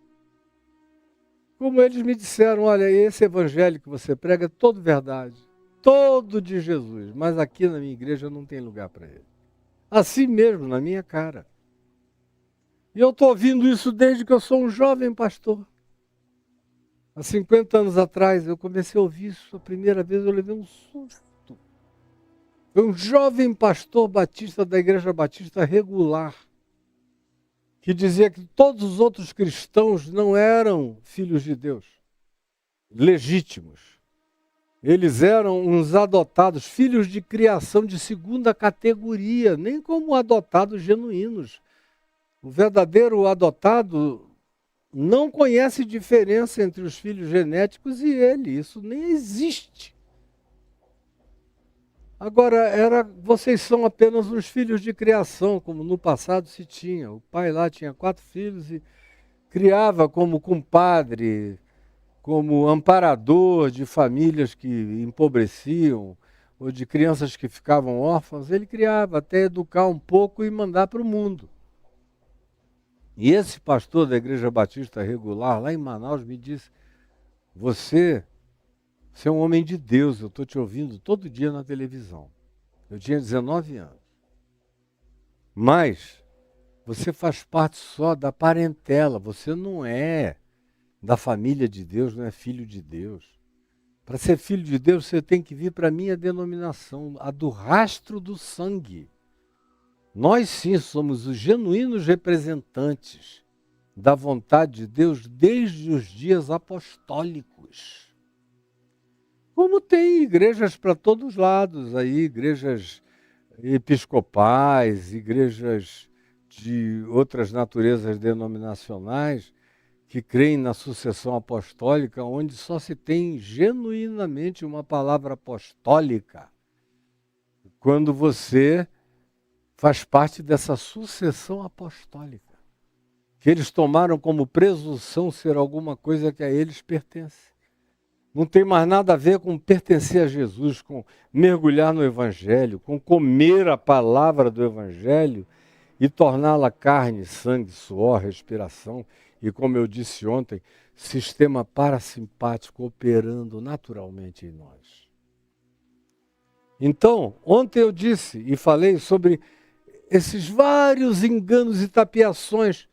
Como eles me disseram, olha, esse evangelho que você prega é todo verdade. Todo de Jesus, mas aqui na minha igreja não tem lugar para ele. Assim mesmo, na minha cara. E eu estou ouvindo isso desde que eu sou um jovem pastor. Há 50 anos atrás eu comecei a ouvir isso a primeira vez, eu levei um susto. Foi um jovem pastor batista da Igreja Batista Regular, que dizia que todos os outros cristãos não eram filhos de Deus, legítimos. Eles eram uns adotados, filhos de criação de segunda categoria, nem como adotados genuínos. O verdadeiro adotado não conhece diferença entre os filhos genéticos e ele, isso nem existe. Agora, vocês são apenas uns filhos de criação, como no passado se tinha. O pai lá tinha 4 filhos e criava como compadre, como amparador de famílias que empobreciam, ou de crianças que ficavam órfãs, ele criava até educar um pouco e mandar para o mundo. E esse pastor da Igreja Batista Regular, lá em Manaus, me disse, você é um homem de Deus, eu estou te ouvindo todo dia na televisão. Eu tinha 19 anos. Mas você faz parte só da parentela, você não é da família de Deus, não é filho de Deus. Para ser filho de Deus, você tem que vir para a minha denominação, a do rastro do sangue. Nós sim somos os genuínos representantes da vontade de Deus desde os dias apostólicos. Como tem igrejas para todos os lados aí, igrejas episcopais, igrejas de outras naturezas denominacionais, que creem na sucessão apostólica, onde só se tem genuinamente uma palavra apostólica, quando você faz parte dessa sucessão apostólica, que eles tomaram como presunção ser alguma coisa que a eles pertence. Não tem mais nada a ver com pertencer a Jesus, com mergulhar no Evangelho, com comer a palavra do Evangelho e torná-la carne, sangue, suor, respiração e, como eu disse ontem, sistema parasimpático operando naturalmente em nós. Então, ontem eu disse e falei sobre esses vários enganos e tapiações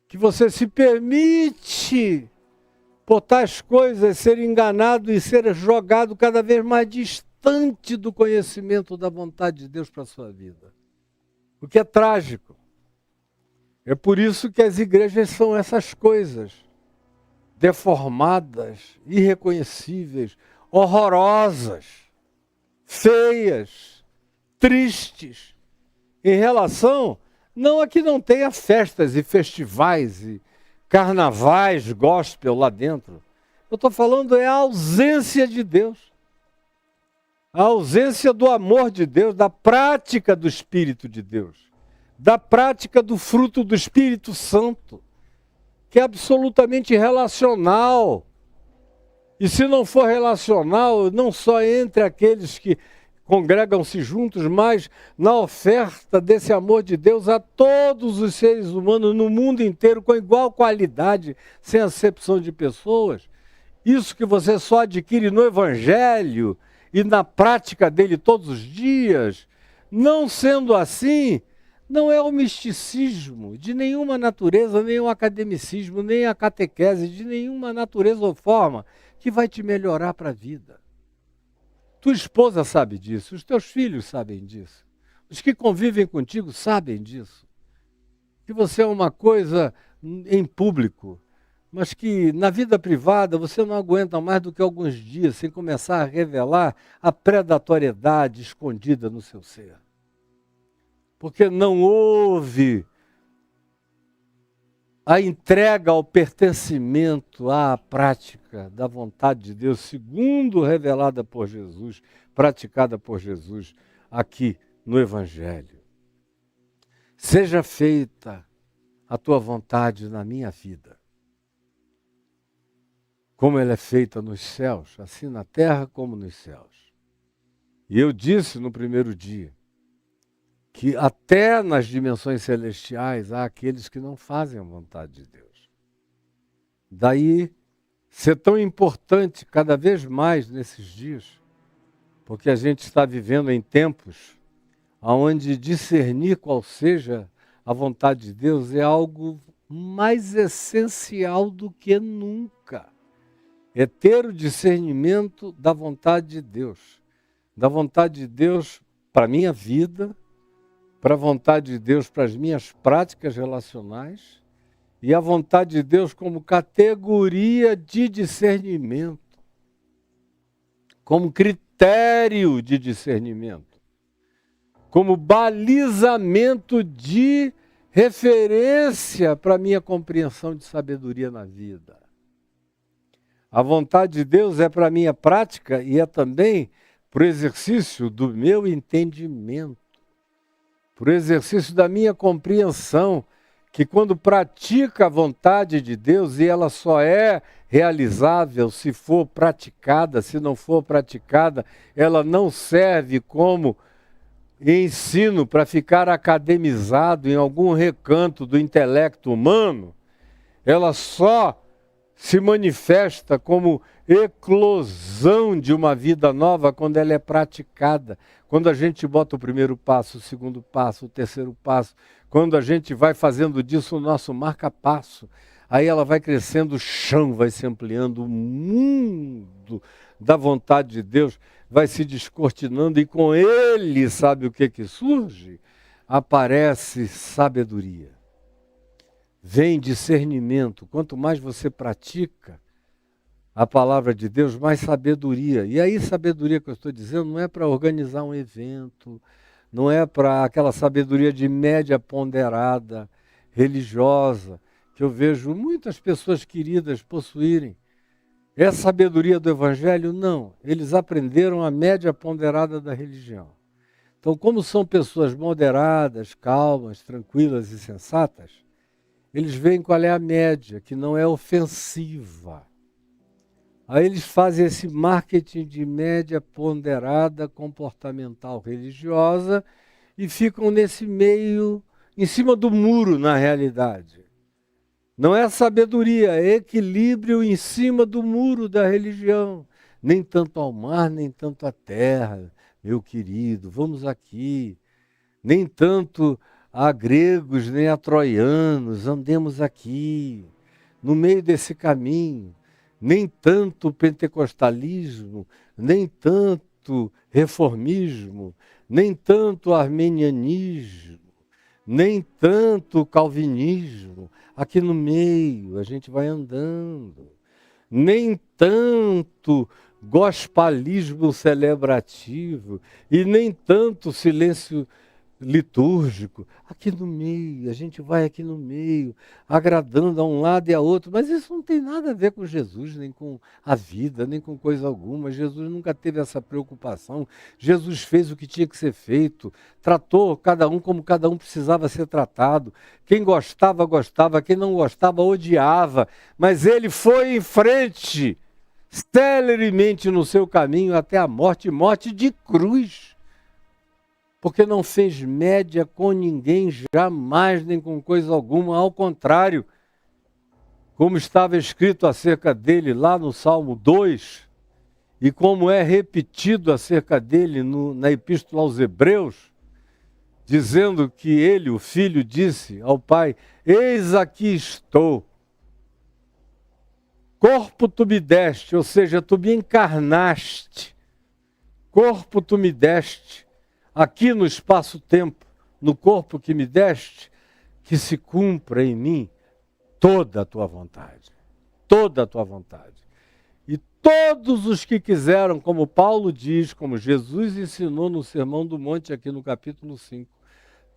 que você se permite por tais coisas ser enganado e ser jogado cada vez mais distante do conhecimento da vontade de Deus para a sua vida. O que é trágico. É por isso que as igrejas são essas coisas, deformadas, irreconhecíveis, horrorosas, feias, tristes, em relação, não a que não tenha festas e festivais e carnavais gospel lá dentro. Eu estou falando é a ausência de Deus. A ausência do amor de Deus, da prática do Espírito de Deus, da prática do fruto do Espírito Santo, que é absolutamente relacional. E se não for relacional, não só entre aqueles que congregam-se juntos, mas na oferta desse amor de Deus a todos os seres humanos no mundo inteiro, com igual qualidade, sem acepção de pessoas. Isso que você só adquire no Evangelho e na prática dele todos os dias. Não sendo assim, não é o misticismo de nenhuma natureza, nem o academicismo, nem a catequese de nenhuma natureza ou forma que vai te melhorar para a vida. Tua esposa sabe disso, os teus filhos sabem disso, os que convivem contigo sabem disso. Que você é uma coisa em público, mas que na vida privada você não aguenta mais do que alguns dias sem começar a revelar a predatoriedade escondida no seu ser. Porque não houve a entrega ao pertencimento à prática da vontade de Deus, segundo revelada por Jesus, praticada por Jesus aqui no Evangelho. Seja feita a tua vontade na minha vida, como ela é feita nos céus, assim na terra como nos céus. E eu disse no primeiro dia, que até nas dimensões celestiais há aqueles que não fazem a vontade de Deus. Daí ser tão importante cada vez mais nesses dias, porque a gente está vivendo em tempos onde discernir qual seja a vontade de Deus é algo mais essencial do que nunca. É ter o discernimento da vontade de Deus. Da vontade de Deus para a minha vida, para a vontade de Deus para as minhas práticas relacionais e a vontade de Deus como categoria de discernimento, como critério de discernimento, como balizamento de referência para a minha compreensão de sabedoria na vida. A vontade de Deus é para a minha prática e é também para o exercício do meu entendimento, para o exercício da minha compreensão, que quando pratica a vontade de Deus, e ela só é realizável se for praticada, se não for praticada, ela não serve como ensino para ficar academizado em algum recanto do intelecto humano, ela só se manifesta como eclosão de uma vida nova quando ela é praticada. Quando a gente bota o primeiro passo, o segundo passo, o terceiro passo, quando a gente vai fazendo disso o nosso marca-passo, aí ela vai crescendo, o chão vai se ampliando, o mundo da vontade de Deus vai se descortinando e com ele, sabe o que surge? aparece sabedoria. Vem discernimento. Quanto mais você pratica a palavra de Deus, mais sabedoria. E aí, sabedoria que eu estou dizendo não é para organizar um evento, não é para aquela sabedoria de média ponderada, religiosa, que eu vejo muitas pessoas queridas possuírem. É a sabedoria do Evangelho? Não. Eles aprenderam a média ponderada da religião. Então, como são pessoas moderadas, calmas, tranquilas e sensatas, eles veem qual é a média, que não é ofensiva. Aí eles fazem esse marketing de média ponderada, comportamental, religiosa, e ficam nesse meio, em cima do muro, na realidade. Não é sabedoria, é equilíbrio em cima do muro da religião. Nem tanto ao mar, nem tanto à terra, meu querido, vamos aqui. Nem tanto a gregos, nem a troianos, andemos aqui, no meio desse caminho. Nem tanto pentecostalismo, nem tanto reformismo, nem tanto armenianismo, nem tanto calvinismo. Aqui no meio a gente vai andando. Nem tanto gospalismo celebrativo e nem tanto silêncio litúrgico. Aqui no meio, a gente vai aqui no meio, agradando a um lado e a outro, mas isso não tem nada a ver com Jesus, nem com a vida, nem com coisa alguma. Jesus nunca teve essa preocupação. Jesus fez o que tinha que ser feito, tratou cada um como cada um precisava ser tratado. Quem gostava, gostava, quem não gostava, odiava, mas ele foi em frente, celeremente no seu caminho até a morte, morte de cruz. Porque não fez média com ninguém, jamais, nem com coisa alguma. Ao contrário, como estava escrito acerca dele lá no Salmo 2, e como é repetido acerca dele na Epístola aos Hebreus, dizendo que ele, o Filho, disse ao Pai: eis aqui estou, corpo tu me deste, ou seja, tu me encarnaste, corpo tu me deste, aqui no espaço-tempo, no corpo que me deste, que se cumpra em mim toda a tua vontade. Toda a tua vontade. E todos os que quiseram, como Paulo diz, como Jesus ensinou no Sermão do Monte, aqui no capítulo 5,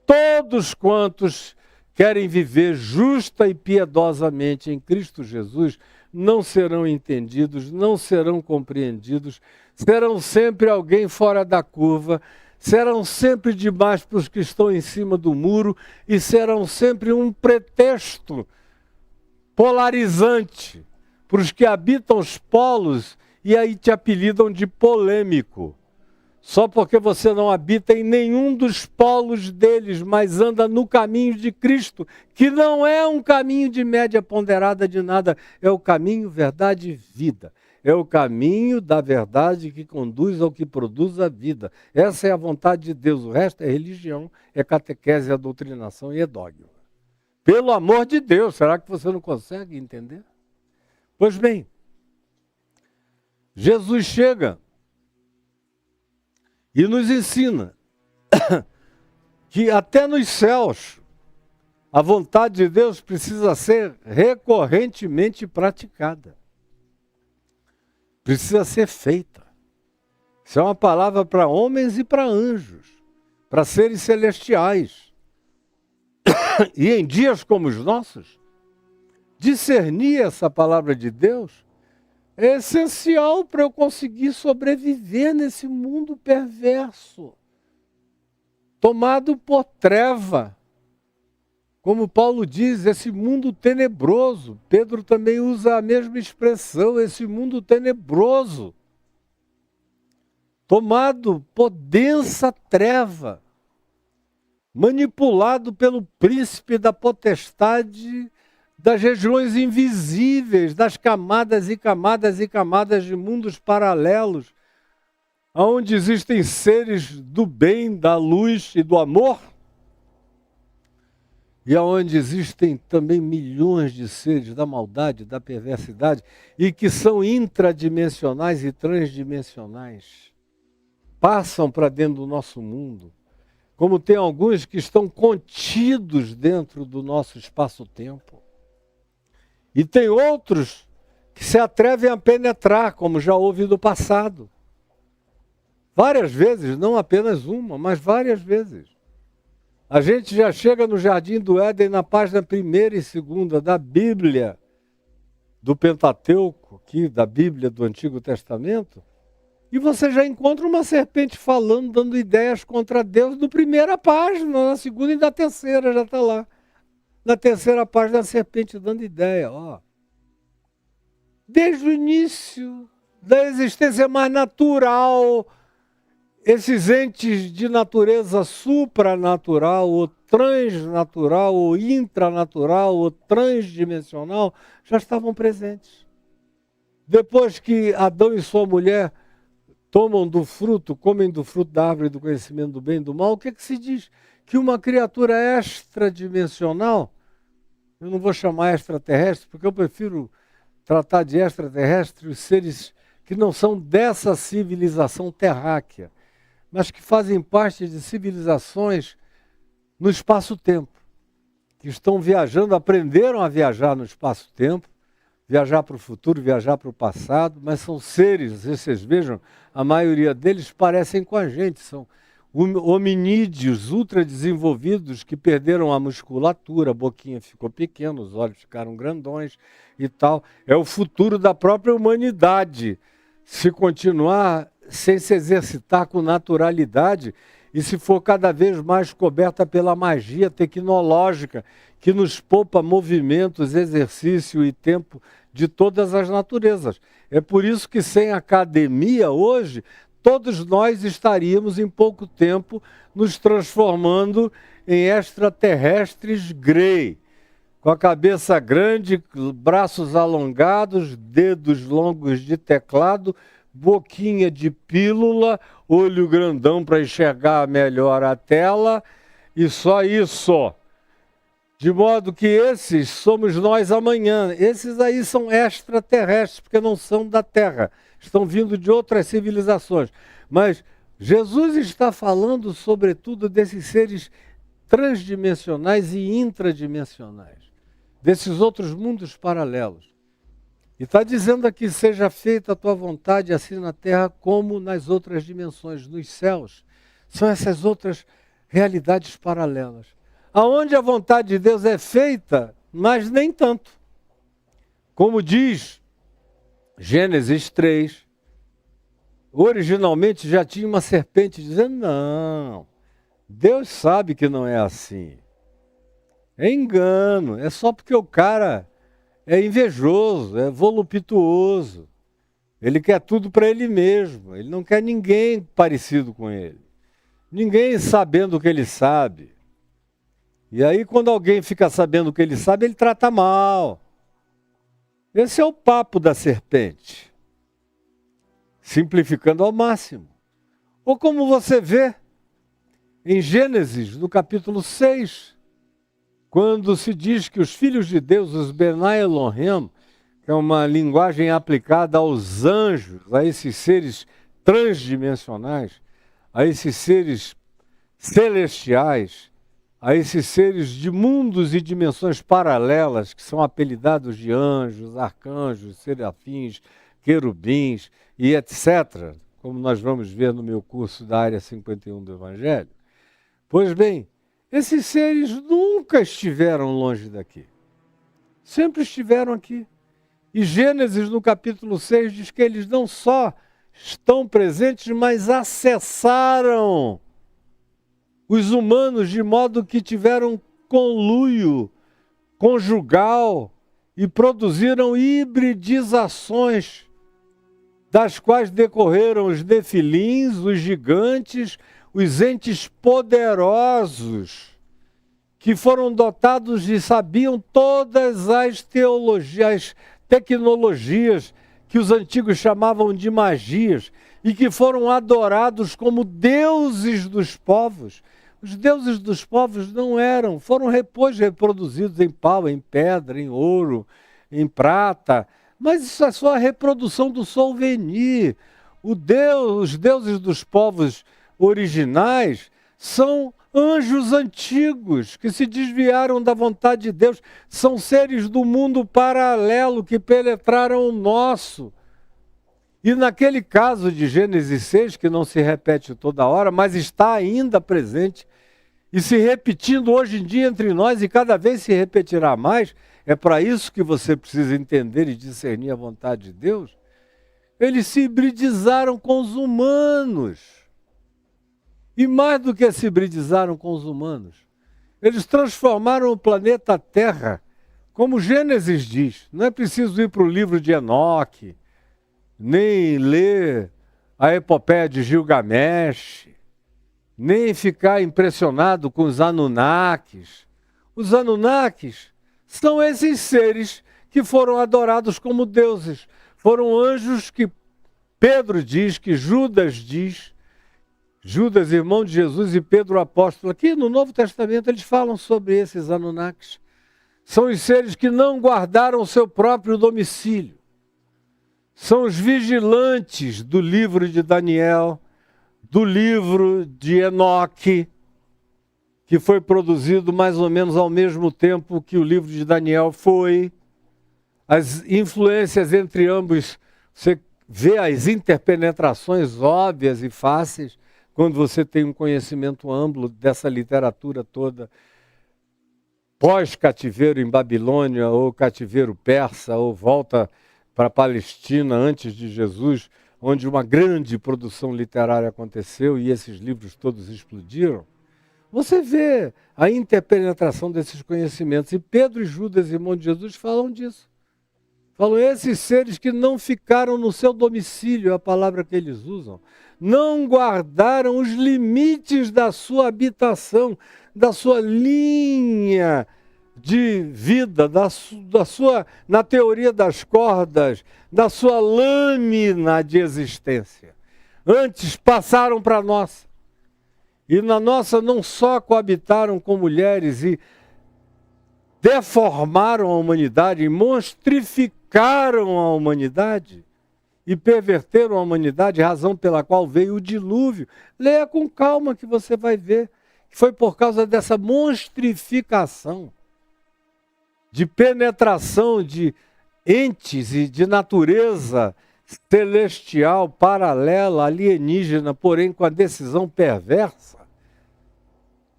todos quantos querem viver justa e piedosamente em Cristo Jesus, não serão entendidos, não serão compreendidos, serão sempre alguém fora da curva, serão sempre demais para os que estão em cima do muro e serão sempre um pretexto polarizante para os que habitam os polos e aí te apelidam de polêmico. Só porque você não habita em nenhum dos polos deles, mas anda no caminho de Cristo, que não é um caminho de média ponderada de nada, é o caminho, verdade e vida. É o caminho da verdade que conduz ao que produz a vida. Essa é a vontade de Deus. O resto é religião, é catequese, é doutrinação e é dogma. Pelo amor de Deus, será que você não consegue entender? Pois bem, Jesus chega e nos ensina que até nos céus a vontade de Deus precisa ser recorrentemente praticada. Precisa ser feita. Isso é uma palavra para homens e para anjos, para seres celestiais. E em dias como os nossos, discernir essa palavra de Deus é essencial para eu conseguir sobreviver nesse mundo perverso, tomado por treva. Como Paulo diz, esse mundo tenebroso. Pedro também usa a mesma expressão, esse mundo tenebroso, tomado por densa treva, manipulado pelo príncipe da potestade das regiões invisíveis, das camadas e camadas e camadas de mundos paralelos, onde existem seres do bem, da luz e do amor, e onde existem também milhões de seres da maldade, da perversidade, e que são intradimensionais e transdimensionais, passam para dentro do nosso mundo, como tem alguns que estão contidos dentro do nosso espaço-tempo. E tem outros que se atrevem a penetrar, como já houve no passado. Várias vezes, não apenas uma, mas várias vezes. A gente já chega no Jardim do Éden, na página 1ª e 2ª da Bíblia, do Pentateuco, aqui da Bíblia do Antigo Testamento, e você já encontra uma serpente falando, dando ideias contra Deus, na 1ª página, na 2ª e na 3ª já está lá. Na 3ª página, a serpente dando ideia, ó. Desde o início da existência mais natural, esses entes de natureza supranatural, ou transnatural, ou intranatural, ou transdimensional, já estavam presentes. Depois que Adão e sua mulher tomam do fruto, comem do fruto da árvore do conhecimento do bem e do mal, o que se diz? Que uma criatura extradimensional, eu não vou chamar extraterrestre, porque eu prefiro tratar de extraterrestre os seres que não são dessa civilização terráquea, mas que fazem parte de civilizações no espaço-tempo, que estão viajando, aprenderam a viajar no espaço-tempo, viajar para o futuro, viajar para o passado, mas são seres, vocês vejam, a maioria deles parecem com a gente, são hominídeos ultra desenvolvidos que perderam a musculatura, a boquinha ficou pequena, os olhos ficaram grandões e tal. É o futuro da própria humanidade, se continuar sem se exercitar com naturalidade e se for cada vez mais coberta pela magia tecnológica que nos poupa movimentos, exercício e tempo de todas as naturezas. É por isso que sem academia hoje, todos nós estaríamos em pouco tempo nos transformando em extraterrestres grey, com a cabeça grande, braços alongados, dedos longos de teclado, boquinha de pílula, olho grandão para enxergar melhor a tela e só isso. De modo que esses somos nós amanhã. Esses aí são extraterrestres, porque não são da Terra. Estão vindo de outras civilizações. Mas Jesus está falando, sobretudo, desses seres transdimensionais e intradimensionais. Desses outros mundos paralelos. E está dizendo aqui, seja feita a tua vontade, assim na terra como nas outras dimensões, nos céus. São essas outras realidades paralelas. Aonde a vontade de Deus é feita, mas nem tanto. Como diz Gênesis 3, originalmente já tinha uma serpente dizendo, não, Deus sabe que não é assim. É engano, é só porque o cara é invejoso, é voluptuoso. Ele quer tudo para ele mesmo. Ele não quer ninguém parecido com ele. Ninguém sabendo o que ele sabe. E aí quando alguém fica sabendo o que ele sabe, ele trata mal. Esse é o papo da serpente. Simplificando ao máximo. Ou como você vê em Gênesis, no capítulo 6, quando se diz que os filhos de Deus, os Benai Elohim, que é uma linguagem aplicada aos anjos, a esses seres transdimensionais, a esses seres celestiais, a esses seres de mundos e dimensões paralelas, que são apelidados de anjos, arcanjos, serafins, querubins e etc., como nós vamos ver no meu curso da área 51 do Evangelho. Pois bem, esses seres nunca estiveram longe daqui. Sempre estiveram aqui. E Gênesis, no capítulo 6, diz que eles não só estão presentes, mas acessaram os humanos de modo que tiveram conluio conjugal e produziram hibridizações, das quais decorreram os nefilins, os gigantes, os entes poderosos, que foram dotados e sabiam todas as teologias, tecnologias que os antigos chamavam de magias e que foram adorados como deuses dos povos. Os deuses dos povos não eram, foram depois reproduzidos em pau, em pedra, em ouro, em prata, mas isso é só a reprodução do souvenir. Os deuses dos povos originais são anjos antigos que se desviaram da vontade de Deus, são seres do mundo paralelo que penetraram o nosso. E naquele caso de Gênesis 6, que não se repete toda hora, mas está ainda presente e se repetindo hoje em dia entre nós, e cada vez se repetirá mais, é para isso que você precisa entender e discernir a vontade de Deus. Eles se hibridizaram com os humanos. E mais do que se hibridizaram com os humanos, eles transformaram o planeta Terra, como Gênesis diz. Não é preciso ir para o livro de Enoque, nem ler a epopeia de Gilgamesh, nem ficar impressionado com os Anunnakis. Os Anunnakis são esses seres que foram adorados como deuses. Foram anjos que Pedro diz, que Judas diz, Judas, irmão de Jesus, e Pedro, apóstolo. Aqui no Novo Testamento eles falam sobre esses Anunnakis. São os seres que não guardaram o seu próprio domicílio. São os vigilantes do livro de Daniel, do livro de Enoque, que foi produzido mais ou menos ao mesmo tempo que o livro de Daniel foi. As influências entre ambos, você vê as interpenetrações óbvias e fáceis quando você tem um conhecimento amplo dessa literatura toda, pós-cativeiro em Babilônia, ou cativeiro persa, ou volta para a Palestina antes de Jesus, onde uma grande produção literária aconteceu e esses livros todos explodiram. Você vê a interpenetração desses conhecimentos. E Pedro e Judas, irmão de Jesus, falam disso. Falam esses seres que não ficaram no seu domicílio, é a palavra que eles usam, não guardaram os limites da sua habitação, da sua linha de vida, na teoria das cordas, da sua lâmina de existência. Antes passaram para a nossa. E na nossa não só coabitaram com mulheres e deformaram a humanidade, monstrificaram a humanidade e perverteram a humanidade, razão pela qual veio o dilúvio. Leia com calma que você vai ver que foi por causa dessa monstrificação, de penetração de entes e de natureza celestial, paralela, alienígena, porém com a decisão perversa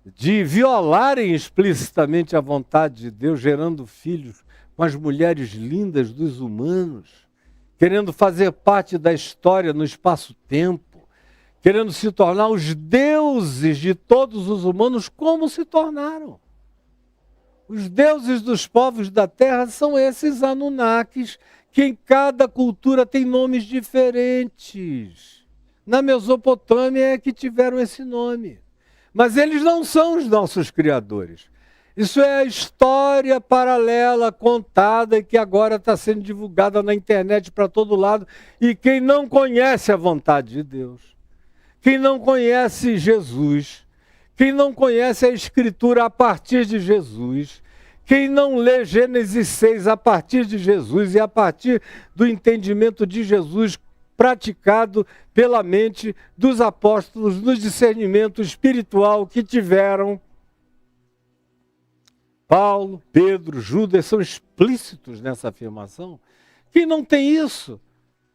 de violarem explicitamente a vontade de Deus, gerando filhos com as mulheres lindas dos humanos, querendo fazer parte da história no espaço-tempo, querendo se tornar os deuses de todos os humanos, como se tornaram. Os deuses dos povos da terra são esses Anunnakis, que em cada cultura tem nomes diferentes. Na Mesopotâmia é que tiveram esse nome. Mas eles não são os nossos criadores. Isso é a história paralela contada e que agora está sendo divulgada na internet para todo lado. E quem não conhece a vontade de Deus, quem não conhece Jesus, quem não conhece a Escritura a partir de Jesus, quem não lê Gênesis 6 a partir de Jesus e a partir do entendimento de Jesus praticado pela mente dos apóstolos no discernimento espiritual que tiveram, Paulo, Pedro, Judas são explícitos nessa afirmação. Quem não tem isso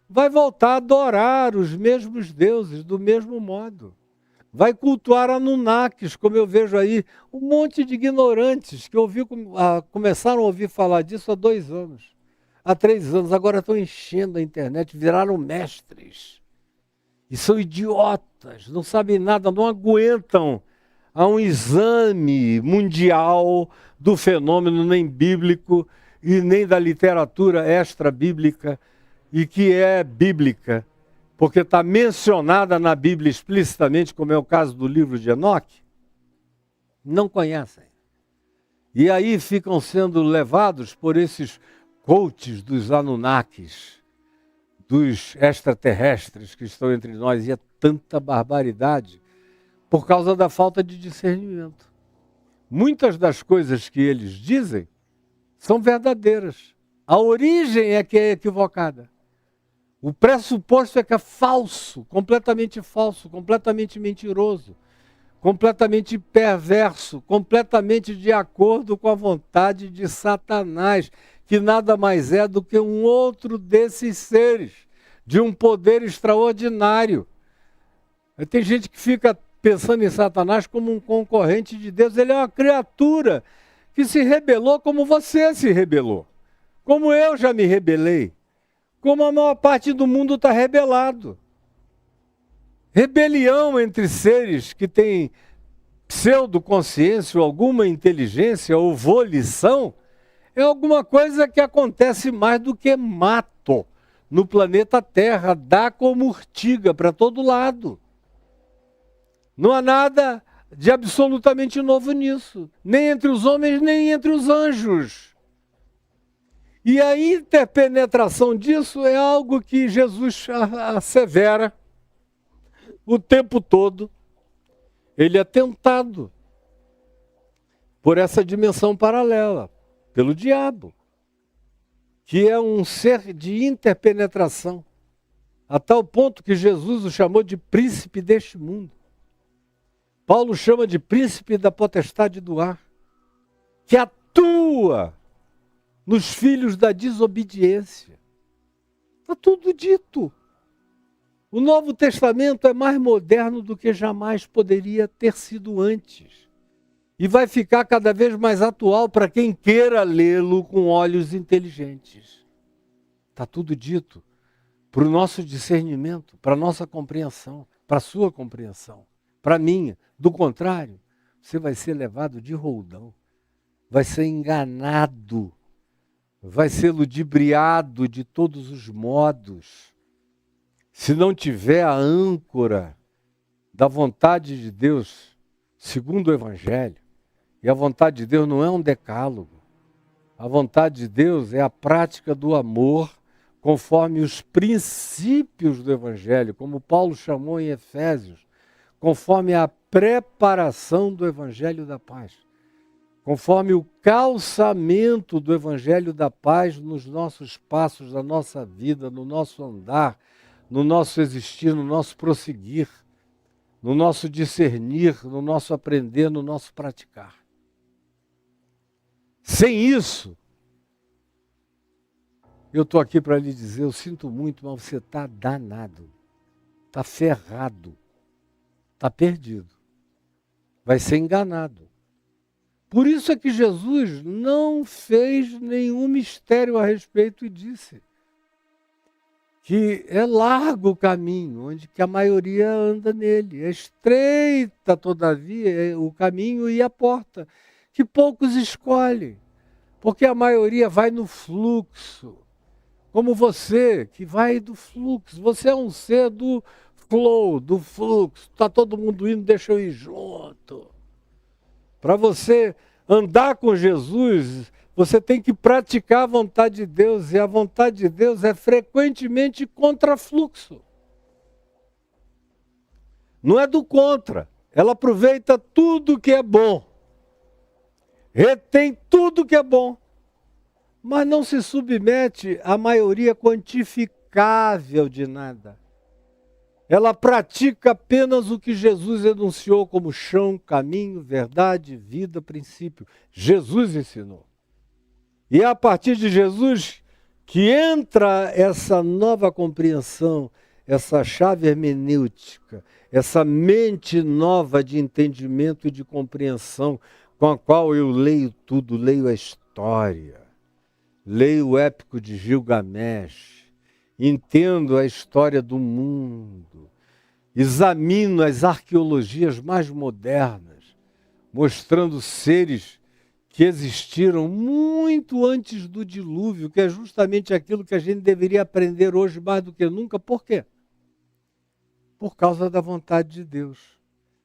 vai voltar a adorar os mesmos deuses do mesmo modo. Vai cultuar Anunnakis, como eu vejo aí, um monte de ignorantes que começaram a ouvir falar disso há 2 anos, há 3 anos, agora estão enchendo a internet, viraram mestres. E são idiotas, não sabem nada, não aguentam a um exame mundial do fenômeno nem bíblico e nem da literatura extra-bíblica e que é bíblica, porque está mencionada na Bíblia explicitamente, como é o caso do livro de Enoque, não conhecem. E aí ficam sendo levados por esses coaches dos Anunnakis, dos extraterrestres que estão entre nós, e é tanta barbaridade por causa da falta de discernimento. Muitas das coisas que eles dizem são verdadeiras. A origem é que é equivocada. O pressuposto é que é falso, completamente mentiroso. completamente perverso, completamente de acordo com a vontade de Satanás, que nada mais é do que um outro desses seres, de um poder extraordinário. Tem gente que fica pensando em Satanás como um concorrente de Deus. Ele é uma criatura que se rebelou como você se rebelou, como eu já me rebelei, como a maior parte do mundo está rebelado. Rebelião entre seres que têm pseudoconsciência ou alguma inteligência ou volição é alguma coisa que acontece mais do que mato no planeta Terra, dá como urtiga para todo lado. Não há nada de absolutamente novo nisso, nem entre os homens, nem entre os anjos. E a interpenetração disso é algo que Jesus assevera o tempo todo. Ele é tentado por essa dimensão paralela, pelo diabo, que é um ser de interpenetração, a tal ponto que Jesus o chamou de príncipe deste mundo. Paulo chama de príncipe da potestade do ar, que atua nos filhos da desobediência. Está tudo dito. O Novo Testamento é mais moderno do que jamais poderia ter sido antes. E vai ficar cada vez mais atual para quem queira lê-lo com olhos inteligentes. Está tudo dito para o nosso discernimento, para a nossa compreensão, para a sua compreensão, para a minha. Do contrário, você vai ser levado de roldão, vai ser enganado, vai ser ludibriado de todos os modos. Se não tiver a âncora da vontade de Deus, segundo o Evangelho, e a vontade de Deus não é um decálogo, a vontade de Deus é a prática do amor conforme os princípios do Evangelho, como Paulo chamou em Efésios, conforme a preparação do Evangelho da Paz, conforme o calçamento do Evangelho da Paz nos nossos passos da nossa vida, no nosso andar, no nosso existir, no nosso prosseguir, no nosso discernir, no nosso aprender, no nosso praticar. Sem isso, eu estou aqui para lhe dizer, eu sinto muito, mas você está danado, está ferrado, está perdido, vai ser enganado. Por isso é que Jesus não fez nenhum mistério a respeito e disse que é largo o caminho, onde que a maioria anda nele. É estreita, todavia, o caminho e a porta, que poucos escolhem, porque a maioria vai no fluxo. Como você, que vai do fluxo. Você é um ser do flow, do fluxo. Está todo mundo indo, deixa eu ir junto. Para você andar com Jesus, você tem que praticar a vontade de Deus, e a vontade de Deus é frequentemente contra fluxo. Não é do contra. Ela aproveita tudo que é bom. Retém tudo que é bom. Mas não se submete à maioria quantificável de nada. Ela pratica apenas o que Jesus enunciou como chão, caminho, verdade, vida, princípio. Jesus ensinou. E é a partir de Jesus que entra essa nova compreensão, essa chave hermenêutica, essa mente nova de entendimento e de compreensão com a qual eu leio tudo, leio a história, leio o épico de Gilgamesh, entendo a história do mundo, examino as arqueologias mais modernas, mostrando seres que existiram muito antes do dilúvio, que é justamente aquilo que a gente deveria aprender hoje mais do que nunca. Por quê? Por causa da vontade de Deus.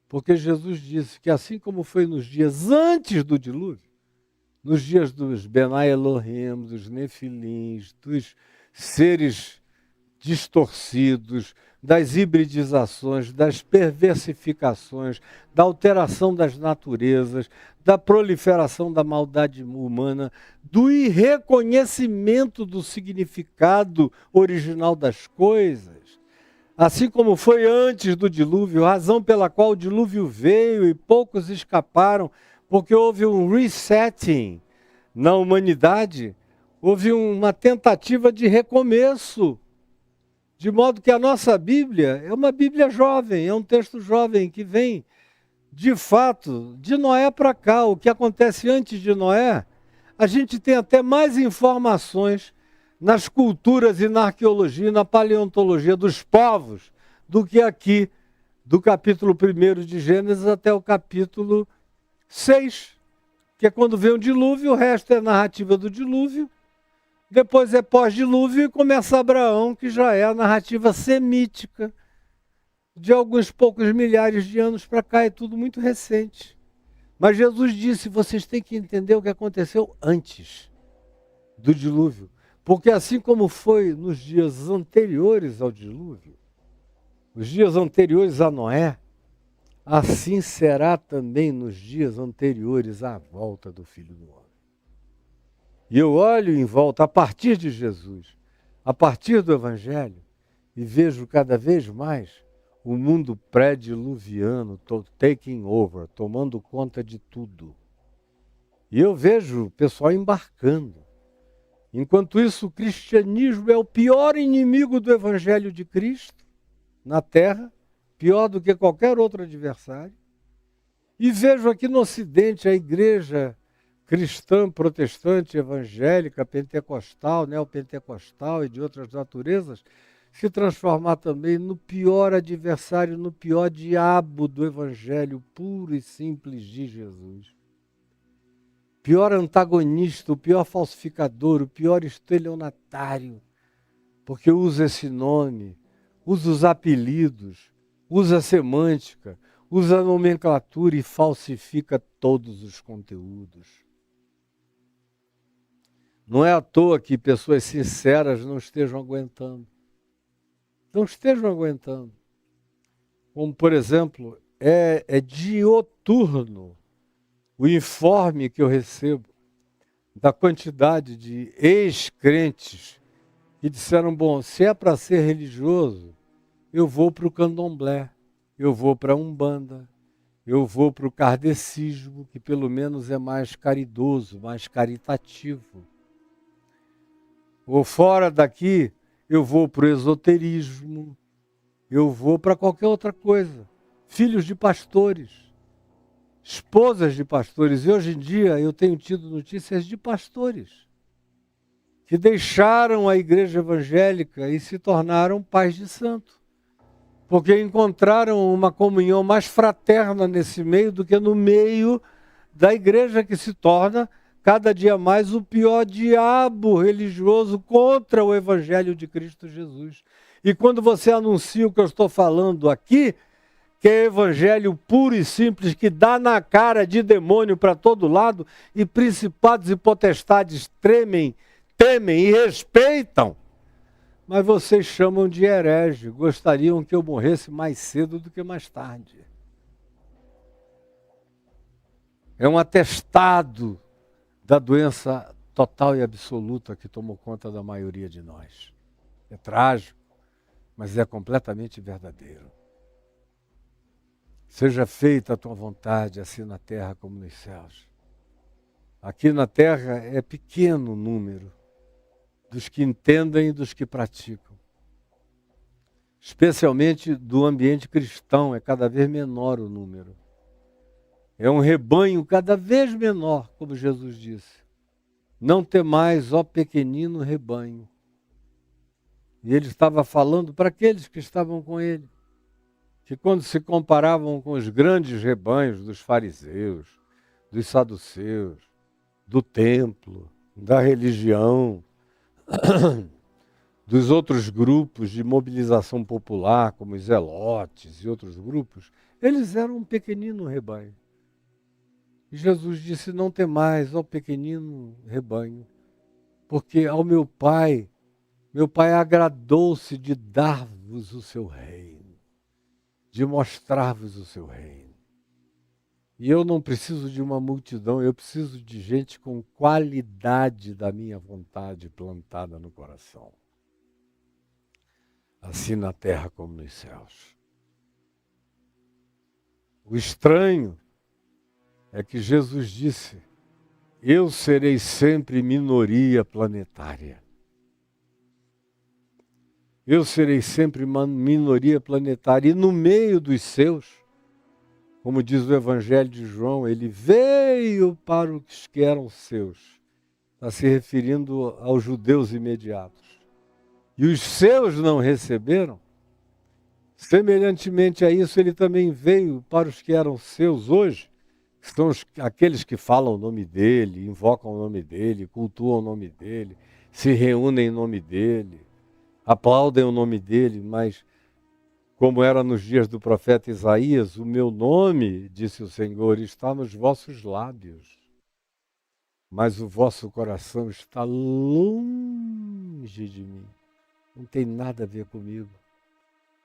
Porque Jesus disse que assim como foi nos dias antes do dilúvio, nos dias dos Benai Elohim, dos Nefilins, dos seres distorcidos, das hibridizações, das perversificações, da alteração das naturezas, da proliferação da maldade humana, do irreconhecimento do significado original das coisas, Assim como foi antes do dilúvio, razão pela qual o dilúvio veio e poucos escaparam, porque houve um resetting na humanidade, houve uma tentativa de recomeço. De modo que a nossa Bíblia é uma Bíblia jovem, é um texto jovem que vem, de fato, de Noé para cá. O que acontece antes de Noé, a gente tem até mais informações nas culturas e na arqueologia e na paleontologia dos povos do que aqui, do capítulo 1 de Gênesis até o capítulo 6, que é quando vem o dilúvio, o resto é narrativa do dilúvio. Depois é pós-dilúvio e começa Abraão, que já é a narrativa semítica. De alguns poucos milhares de anos para cá, é tudo muito recente. Mas Jesus disse, vocês têm que entender o que aconteceu antes do dilúvio. Porque assim como foi nos dias anteriores ao dilúvio, os dias anteriores a Noé, assim será também nos dias anteriores à volta do Filho do Homem. E eu olho em volta, a partir de Jesus, a partir do Evangelho, e vejo cada vez mais o mundo pré-diluviano taking over, tomando conta de tudo. E eu vejo o pessoal embarcando. Enquanto isso, o cristianismo é o pior inimigo do Evangelho de Cristo na Terra, pior do que qualquer outro adversário. E vejo aqui no Ocidente a igreja cristã, protestante, evangélica, pentecostal, neopentecostal e de outras naturezas, se transformar também no pior adversário, no pior diabo do evangelho puro e simples de Jesus. Pior antagonista, o pior falsificador, o pior estelionatário, porque usa esse nome, usa os apelidos, usa a semântica, usa a nomenclatura e falsifica todos os conteúdos. Não é à toa que pessoas sinceras não estejam aguentando. Não estejam aguentando. Como, por exemplo, é dioturno o informe que eu recebo da quantidade de ex-crentes que disseram, bom, se é para ser religioso, eu vou para o candomblé, eu vou para a Umbanda, eu vou para o kardecismo, que pelo menos é mais caridoso, mais caritativo. Ou fora daqui, eu vou para o esoterismo, eu vou para qualquer outra coisa. Filhos de pastores, esposas de pastores. E hoje em dia eu tenho tido notícias de pastores que deixaram a igreja evangélica e se tornaram pais de santo. Porque encontraram uma comunhão mais fraterna nesse meio do que no meio da igreja, que se torna cada dia mais o pior diabo religioso contra o Evangelho de Cristo Jesus. E quando você anuncia o que eu estou falando aqui, que é evangelho puro e simples, que dá na cara de demônio para todo lado, e principados e potestades temem e respeitam, mas vocês chamam de herege, gostariam que eu morresse mais cedo do que mais tarde. É um atestado da doença total e absoluta que tomou conta da maioria de nós. É trágico, mas é completamente verdadeiro. Seja feita a tua vontade, assim na terra como nos céus. Aqui na terra é pequeno o número dos que entendem e dos que praticam. Especialmente do ambiente cristão, é cada vez menor o número. É um rebanho cada vez menor, como Jesus disse. Não temais, ó pequenino rebanho. E ele estava falando para aqueles que estavam com ele, que quando se comparavam com os grandes rebanhos dos fariseus, dos saduceus, do templo, da religião, dos outros grupos de mobilização popular, como os zelotes e outros grupos, eles eram um pequenino rebanho. E Jesus disse, não temais, ó pequenino rebanho, porque ao meu Pai agradou-se de dar-vos o seu reino, de mostrar-vos o seu reino. E eu não preciso de uma multidão, eu preciso de gente com qualidade da minha vontade plantada no coração. assim na terra como nos céus. O estranho é que Jesus disse: eu serei sempre minoria planetária. Eu serei sempre uma minoria planetária. E no meio dos seus, como diz o Evangelho de João, ele veio para os que eram seus. Está se referindo aos judeus imediatos. E os seus não receberam. Semelhantemente a isso, ele também veio para os que eram seus hoje, que são aqueles que falam o nome dele, invocam o nome dele, cultuam o nome dele, se reúnem em nome dele, aplaudem o nome dele, mas como era nos dias do profeta Isaías, o meu nome, disse o Senhor, está nos vossos lábios, mas o vosso coração está longe de mim. Não tem nada a ver comigo.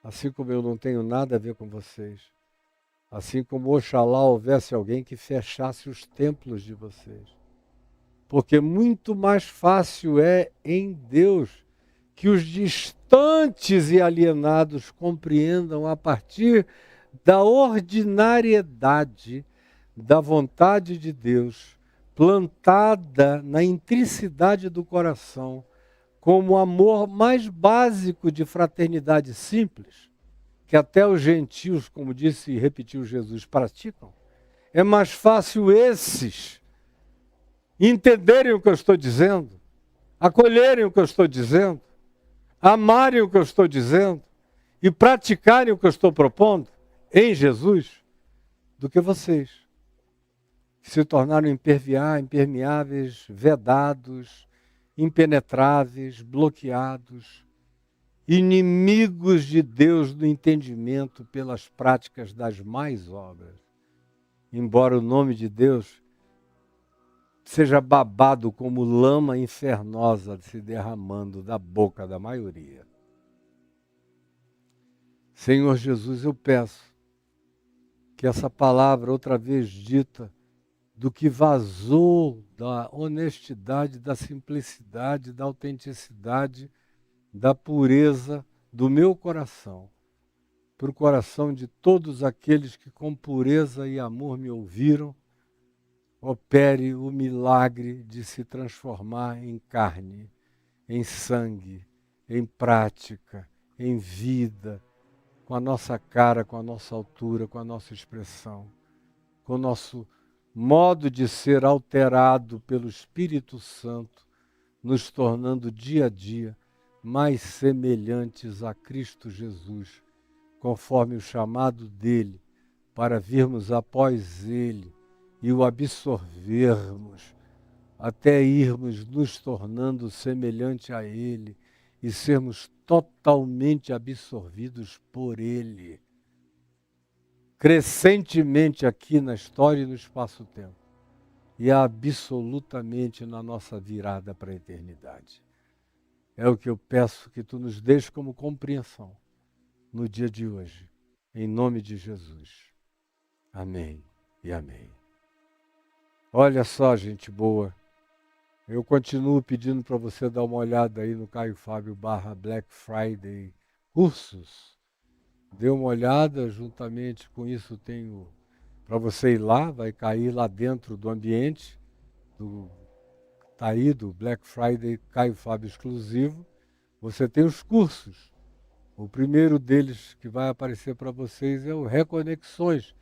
Assim como eu não tenho nada a ver com vocês. Assim como oxalá houvesse alguém que fechasse os templos de vocês. Porque muito mais fácil é em Deus que os distantes e alienados compreendam a partir da ordinariedade da vontade de Deus, plantada na intricidade do coração, como o amor mais básico de fraternidade simples, que até os gentios, como disse e repetiu Jesus, praticam. É mais fácil esses entenderem o que eu estou dizendo, acolherem o que eu estou dizendo, amarem o que eu estou dizendo e praticarem o que eu estou propondo em Jesus, do que vocês, que se tornaram impermeáveis, vedados, impenetráveis, bloqueados, inimigos de Deus no entendimento pelas práticas das mais obras. Embora o nome de Deus seja babado como lama infernosa se derramando da boca da maioria. Senhor Jesus, eu peço que essa palavra, outra vez dita, do que vazou da honestidade, da simplicidade, da autenticidade, da pureza do meu coração, para o coração de todos aqueles que com pureza e amor me ouviram, opere o milagre de se transformar em carne, em sangue, em prática, em vida, com a nossa cara, com a nossa altura, com a nossa expressão, com o nosso modo de ser alterado pelo Espírito Santo, nos tornando dia a dia mais semelhantes a Cristo Jesus, conforme o chamado dele, para virmos após ele e o absorvermos, até irmos nos tornando semelhante a ele e sermos totalmente absorvidos por ele, crescentemente aqui na história e no espaço-tempo, e absolutamente na nossa virada para a eternidade. É o que eu peço que tu nos deixes como compreensão no dia de hoje, em nome de Jesus. Amém e amém. Olha só, gente boa, eu continuo pedindo para você dar uma olhada aí no Caio Fábio /Black Friday cursos. Dê uma olhada, juntamente com isso tenho para você ir lá, vai cair lá dentro do ambiente, tá aí do Black Friday Caio Fábio exclusivo. Você tem os cursos. O primeiro deles que vai aparecer para vocês é o Reconexões,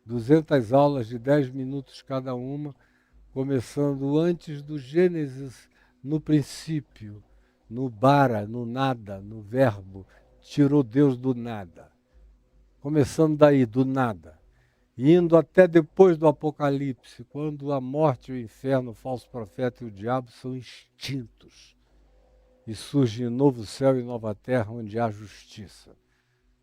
200 aulas de 10 minutos cada uma, começando antes do Gênesis, no princípio, no bara, no nada, no verbo, tirou Deus do nada. Começando daí, do nada, indo até depois do Apocalipse, quando a morte, o inferno, o falso profeta e o diabo são extintos. E surge um novo céu e nova terra onde há justiça.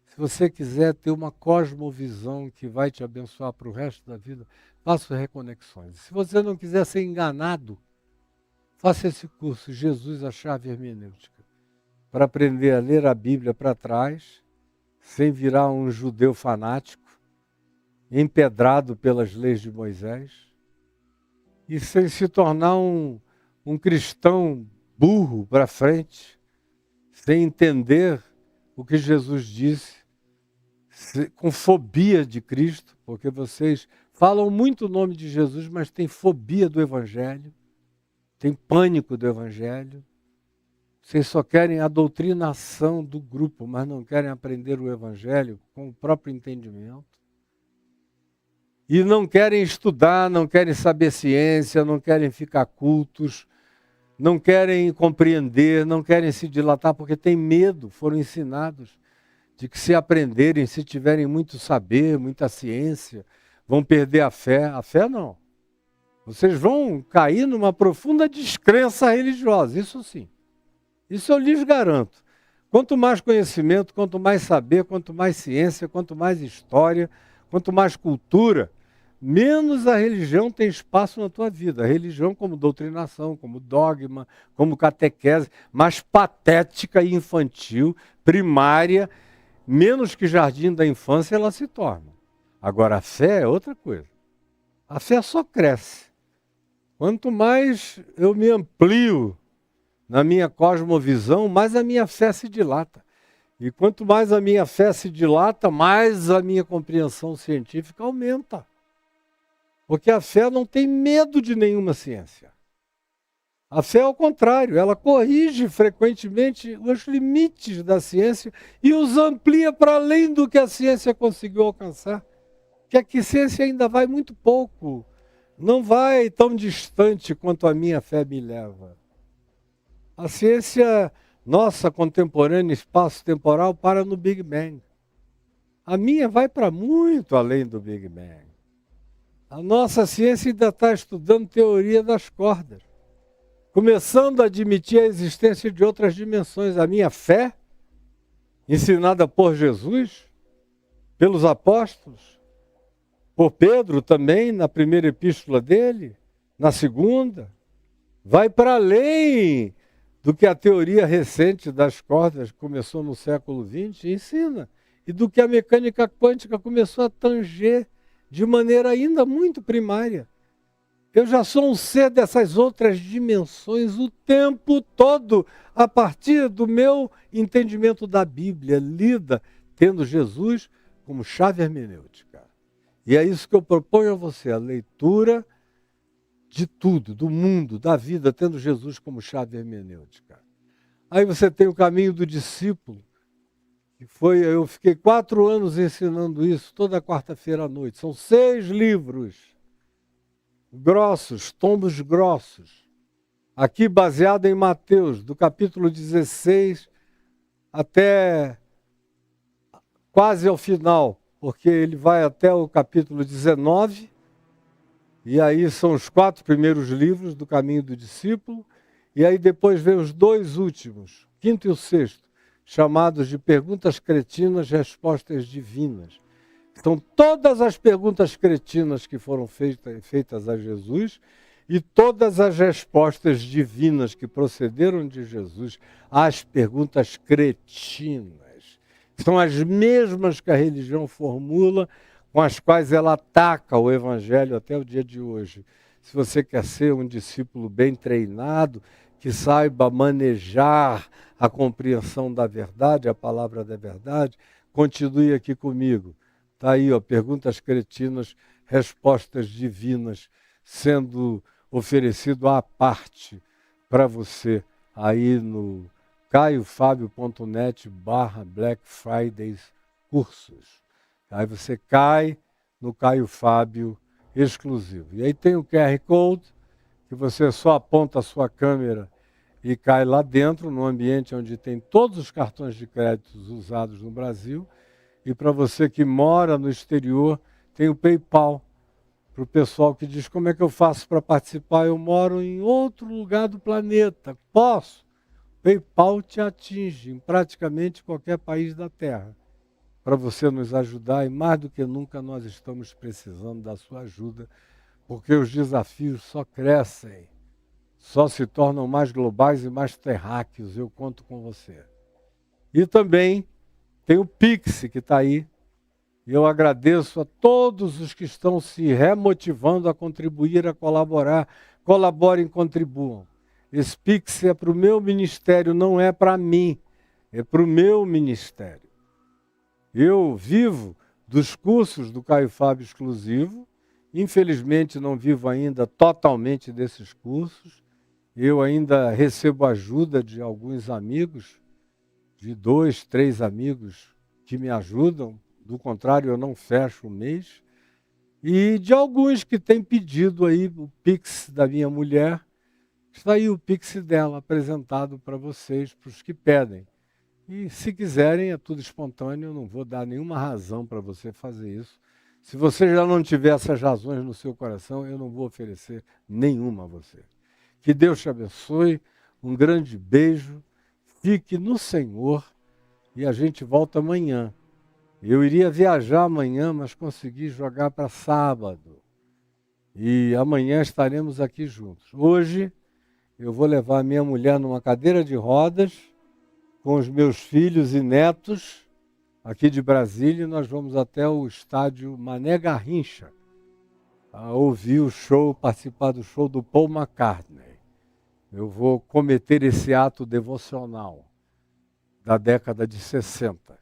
Se você quiser ter uma cosmovisão que vai te abençoar para o resto da vida, faça reconexões. Se você não quiser ser enganado, faça esse curso, Jesus, a chave hermenêutica, para aprender a ler a Bíblia para trás, sem virar um judeu fanático, empedrado pelas leis de Moisés, e sem se tornar um cristão burro para frente, sem entender o que Jesus disse, com fobia de Cristo, porque vocês falam muito o nome de Jesus, mas têm fobia do Evangelho, têm pânico do Evangelho. Vocês só querem a doutrinação do grupo, mas não querem aprender o Evangelho com o próprio entendimento. E não querem estudar, não querem saber ciência, não querem ficar cultos, não querem compreender, não querem se dilatar, porque têm medo, foram ensinados de que se aprenderem, se tiverem muito saber, muita ciência, vão perder a fé. A fé não. Vocês vão cair numa profunda descrença religiosa, isso sim. Isso eu lhes garanto. Quanto mais conhecimento, quanto mais saber, quanto mais ciência, quanto mais história, quanto mais cultura, menos a religião tem espaço na tua vida. A religião como doutrinação, como dogma, como catequese, mais patética e infantil, primária, menos que jardim da infância ela se torna. Agora a fé é outra coisa. A fé só cresce. Quanto mais eu me amplio na minha cosmovisão, mais a minha fé se dilata. E quanto mais a minha fé se dilata, mais a minha compreensão científica aumenta. Porque a fé não tem medo de nenhuma ciência. A fé, ao contrário, ela corrige frequentemente os limites da ciência e os amplia para além do que a ciência conseguiu alcançar. Que a ciência ainda vai muito pouco, não vai tão distante quanto a minha fé me leva. A ciência nossa contemporânea, espaço-temporal, para no Big Bang. A minha vai para muito além do Big Bang. A nossa ciência ainda está estudando teoria das cordas, começando a admitir a existência de outras dimensões. A minha fé, ensinada por Jesus, pelos apóstolos, por Pedro também, na primeira epístola dele, na segunda, vai para além do que a teoria recente das cordas começou no século XX, ensina, e do que a mecânica quântica começou a tanger de maneira ainda muito primária. Eu já sou um ser dessas outras dimensões o tempo todo, a partir do meu entendimento da Bíblia, lida tendo Jesus como chave hermenêutica. E é isso que eu proponho a você, a leitura de tudo, do mundo, da vida, tendo Jesus como chave hermenêutica. Aí você tem o caminho do discípulo, que eu fiquei 4 anos ensinando isso, toda quarta-feira à noite. São 6 livros grossos, tomos grossos. Aqui baseado em Mateus, do capítulo 16 até quase ao final, porque ele vai até o capítulo 19, e aí são os 4 primeiros livros do caminho do discípulo, e aí depois vem os 2 últimos, o 5º e o 6º, chamados de perguntas cretinas, respostas divinas. São todas as perguntas cretinas que foram feitas a Jesus e todas as respostas divinas que procederam de Jesus às perguntas cretinas. São as mesmas que a religião formula, com as quais ela ataca o Evangelho até o dia de hoje. Se você quer ser um discípulo bem treinado, que saiba manejar a compreensão da verdade, a palavra da verdade, continue aqui comigo. Está aí, ó, perguntas cretinas, respostas divinas, sendo oferecido à parte para você aí no caiofabio.net/Black Fridays cursos. Aí você cai no Caio Fábio exclusivo. E aí tem o QR Code, que você só aponta a sua câmera e cai lá dentro, no ambiente onde tem todos os cartões de crédito usados no Brasil. E para você que mora no exterior, tem o PayPal. Para o pessoal que diz, como é que eu faço para participar? Eu moro em outro lugar do planeta. Posso? PayPal te atinge em praticamente qualquer país da Terra. Para você nos ajudar, e mais do que nunca nós estamos precisando da sua ajuda, porque os desafios só crescem, só se tornam mais globais e mais terráqueos. Eu conto com você. E também tem o Pix, que está aí. E eu agradeço a todos os que estão se remotivando a contribuir, a colaborar. Colaborem, contribuam. Esse Pix é para o meu ministério, não é para mim. é para o meu ministério. Eu vivo dos cursos do Caio Fábio Exclusivo, infelizmente não vivo ainda totalmente desses cursos, eu ainda recebo ajuda de alguns amigos, de 2, 3 amigos que me ajudam, do contrário eu não fecho o mês, e de alguns que têm pedido aí o Pix da minha mulher. Está aí o Pix dela apresentado para vocês, para os que pedem. E se quiserem, é tudo espontâneo, eu não vou dar nenhuma razão para você fazer isso. Se você já não tiver essas razões no seu coração, eu não vou oferecer nenhuma a você. Que Deus te abençoe, um grande beijo, fique no Senhor e a gente volta amanhã. Eu iria viajar amanhã, mas consegui jogar para sábado. E amanhã estaremos aqui juntos. Hoje eu vou levar a minha mulher numa cadeira de rodas, com os meus filhos e netos, aqui de Brasília, e nós vamos até o estádio Mané Garrincha, a ouvir o show, participar do show do Paul McCartney. Eu vou cometer esse ato devocional da década de 60,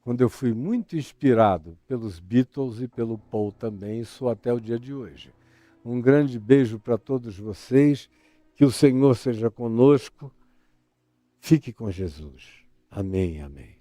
quando eu fui muito inspirado pelos Beatles e pelo Paul também, e sou até o dia de hoje. Um grande beijo para todos vocês, que o Senhor seja conosco, fique com Jesus. Amém, amém.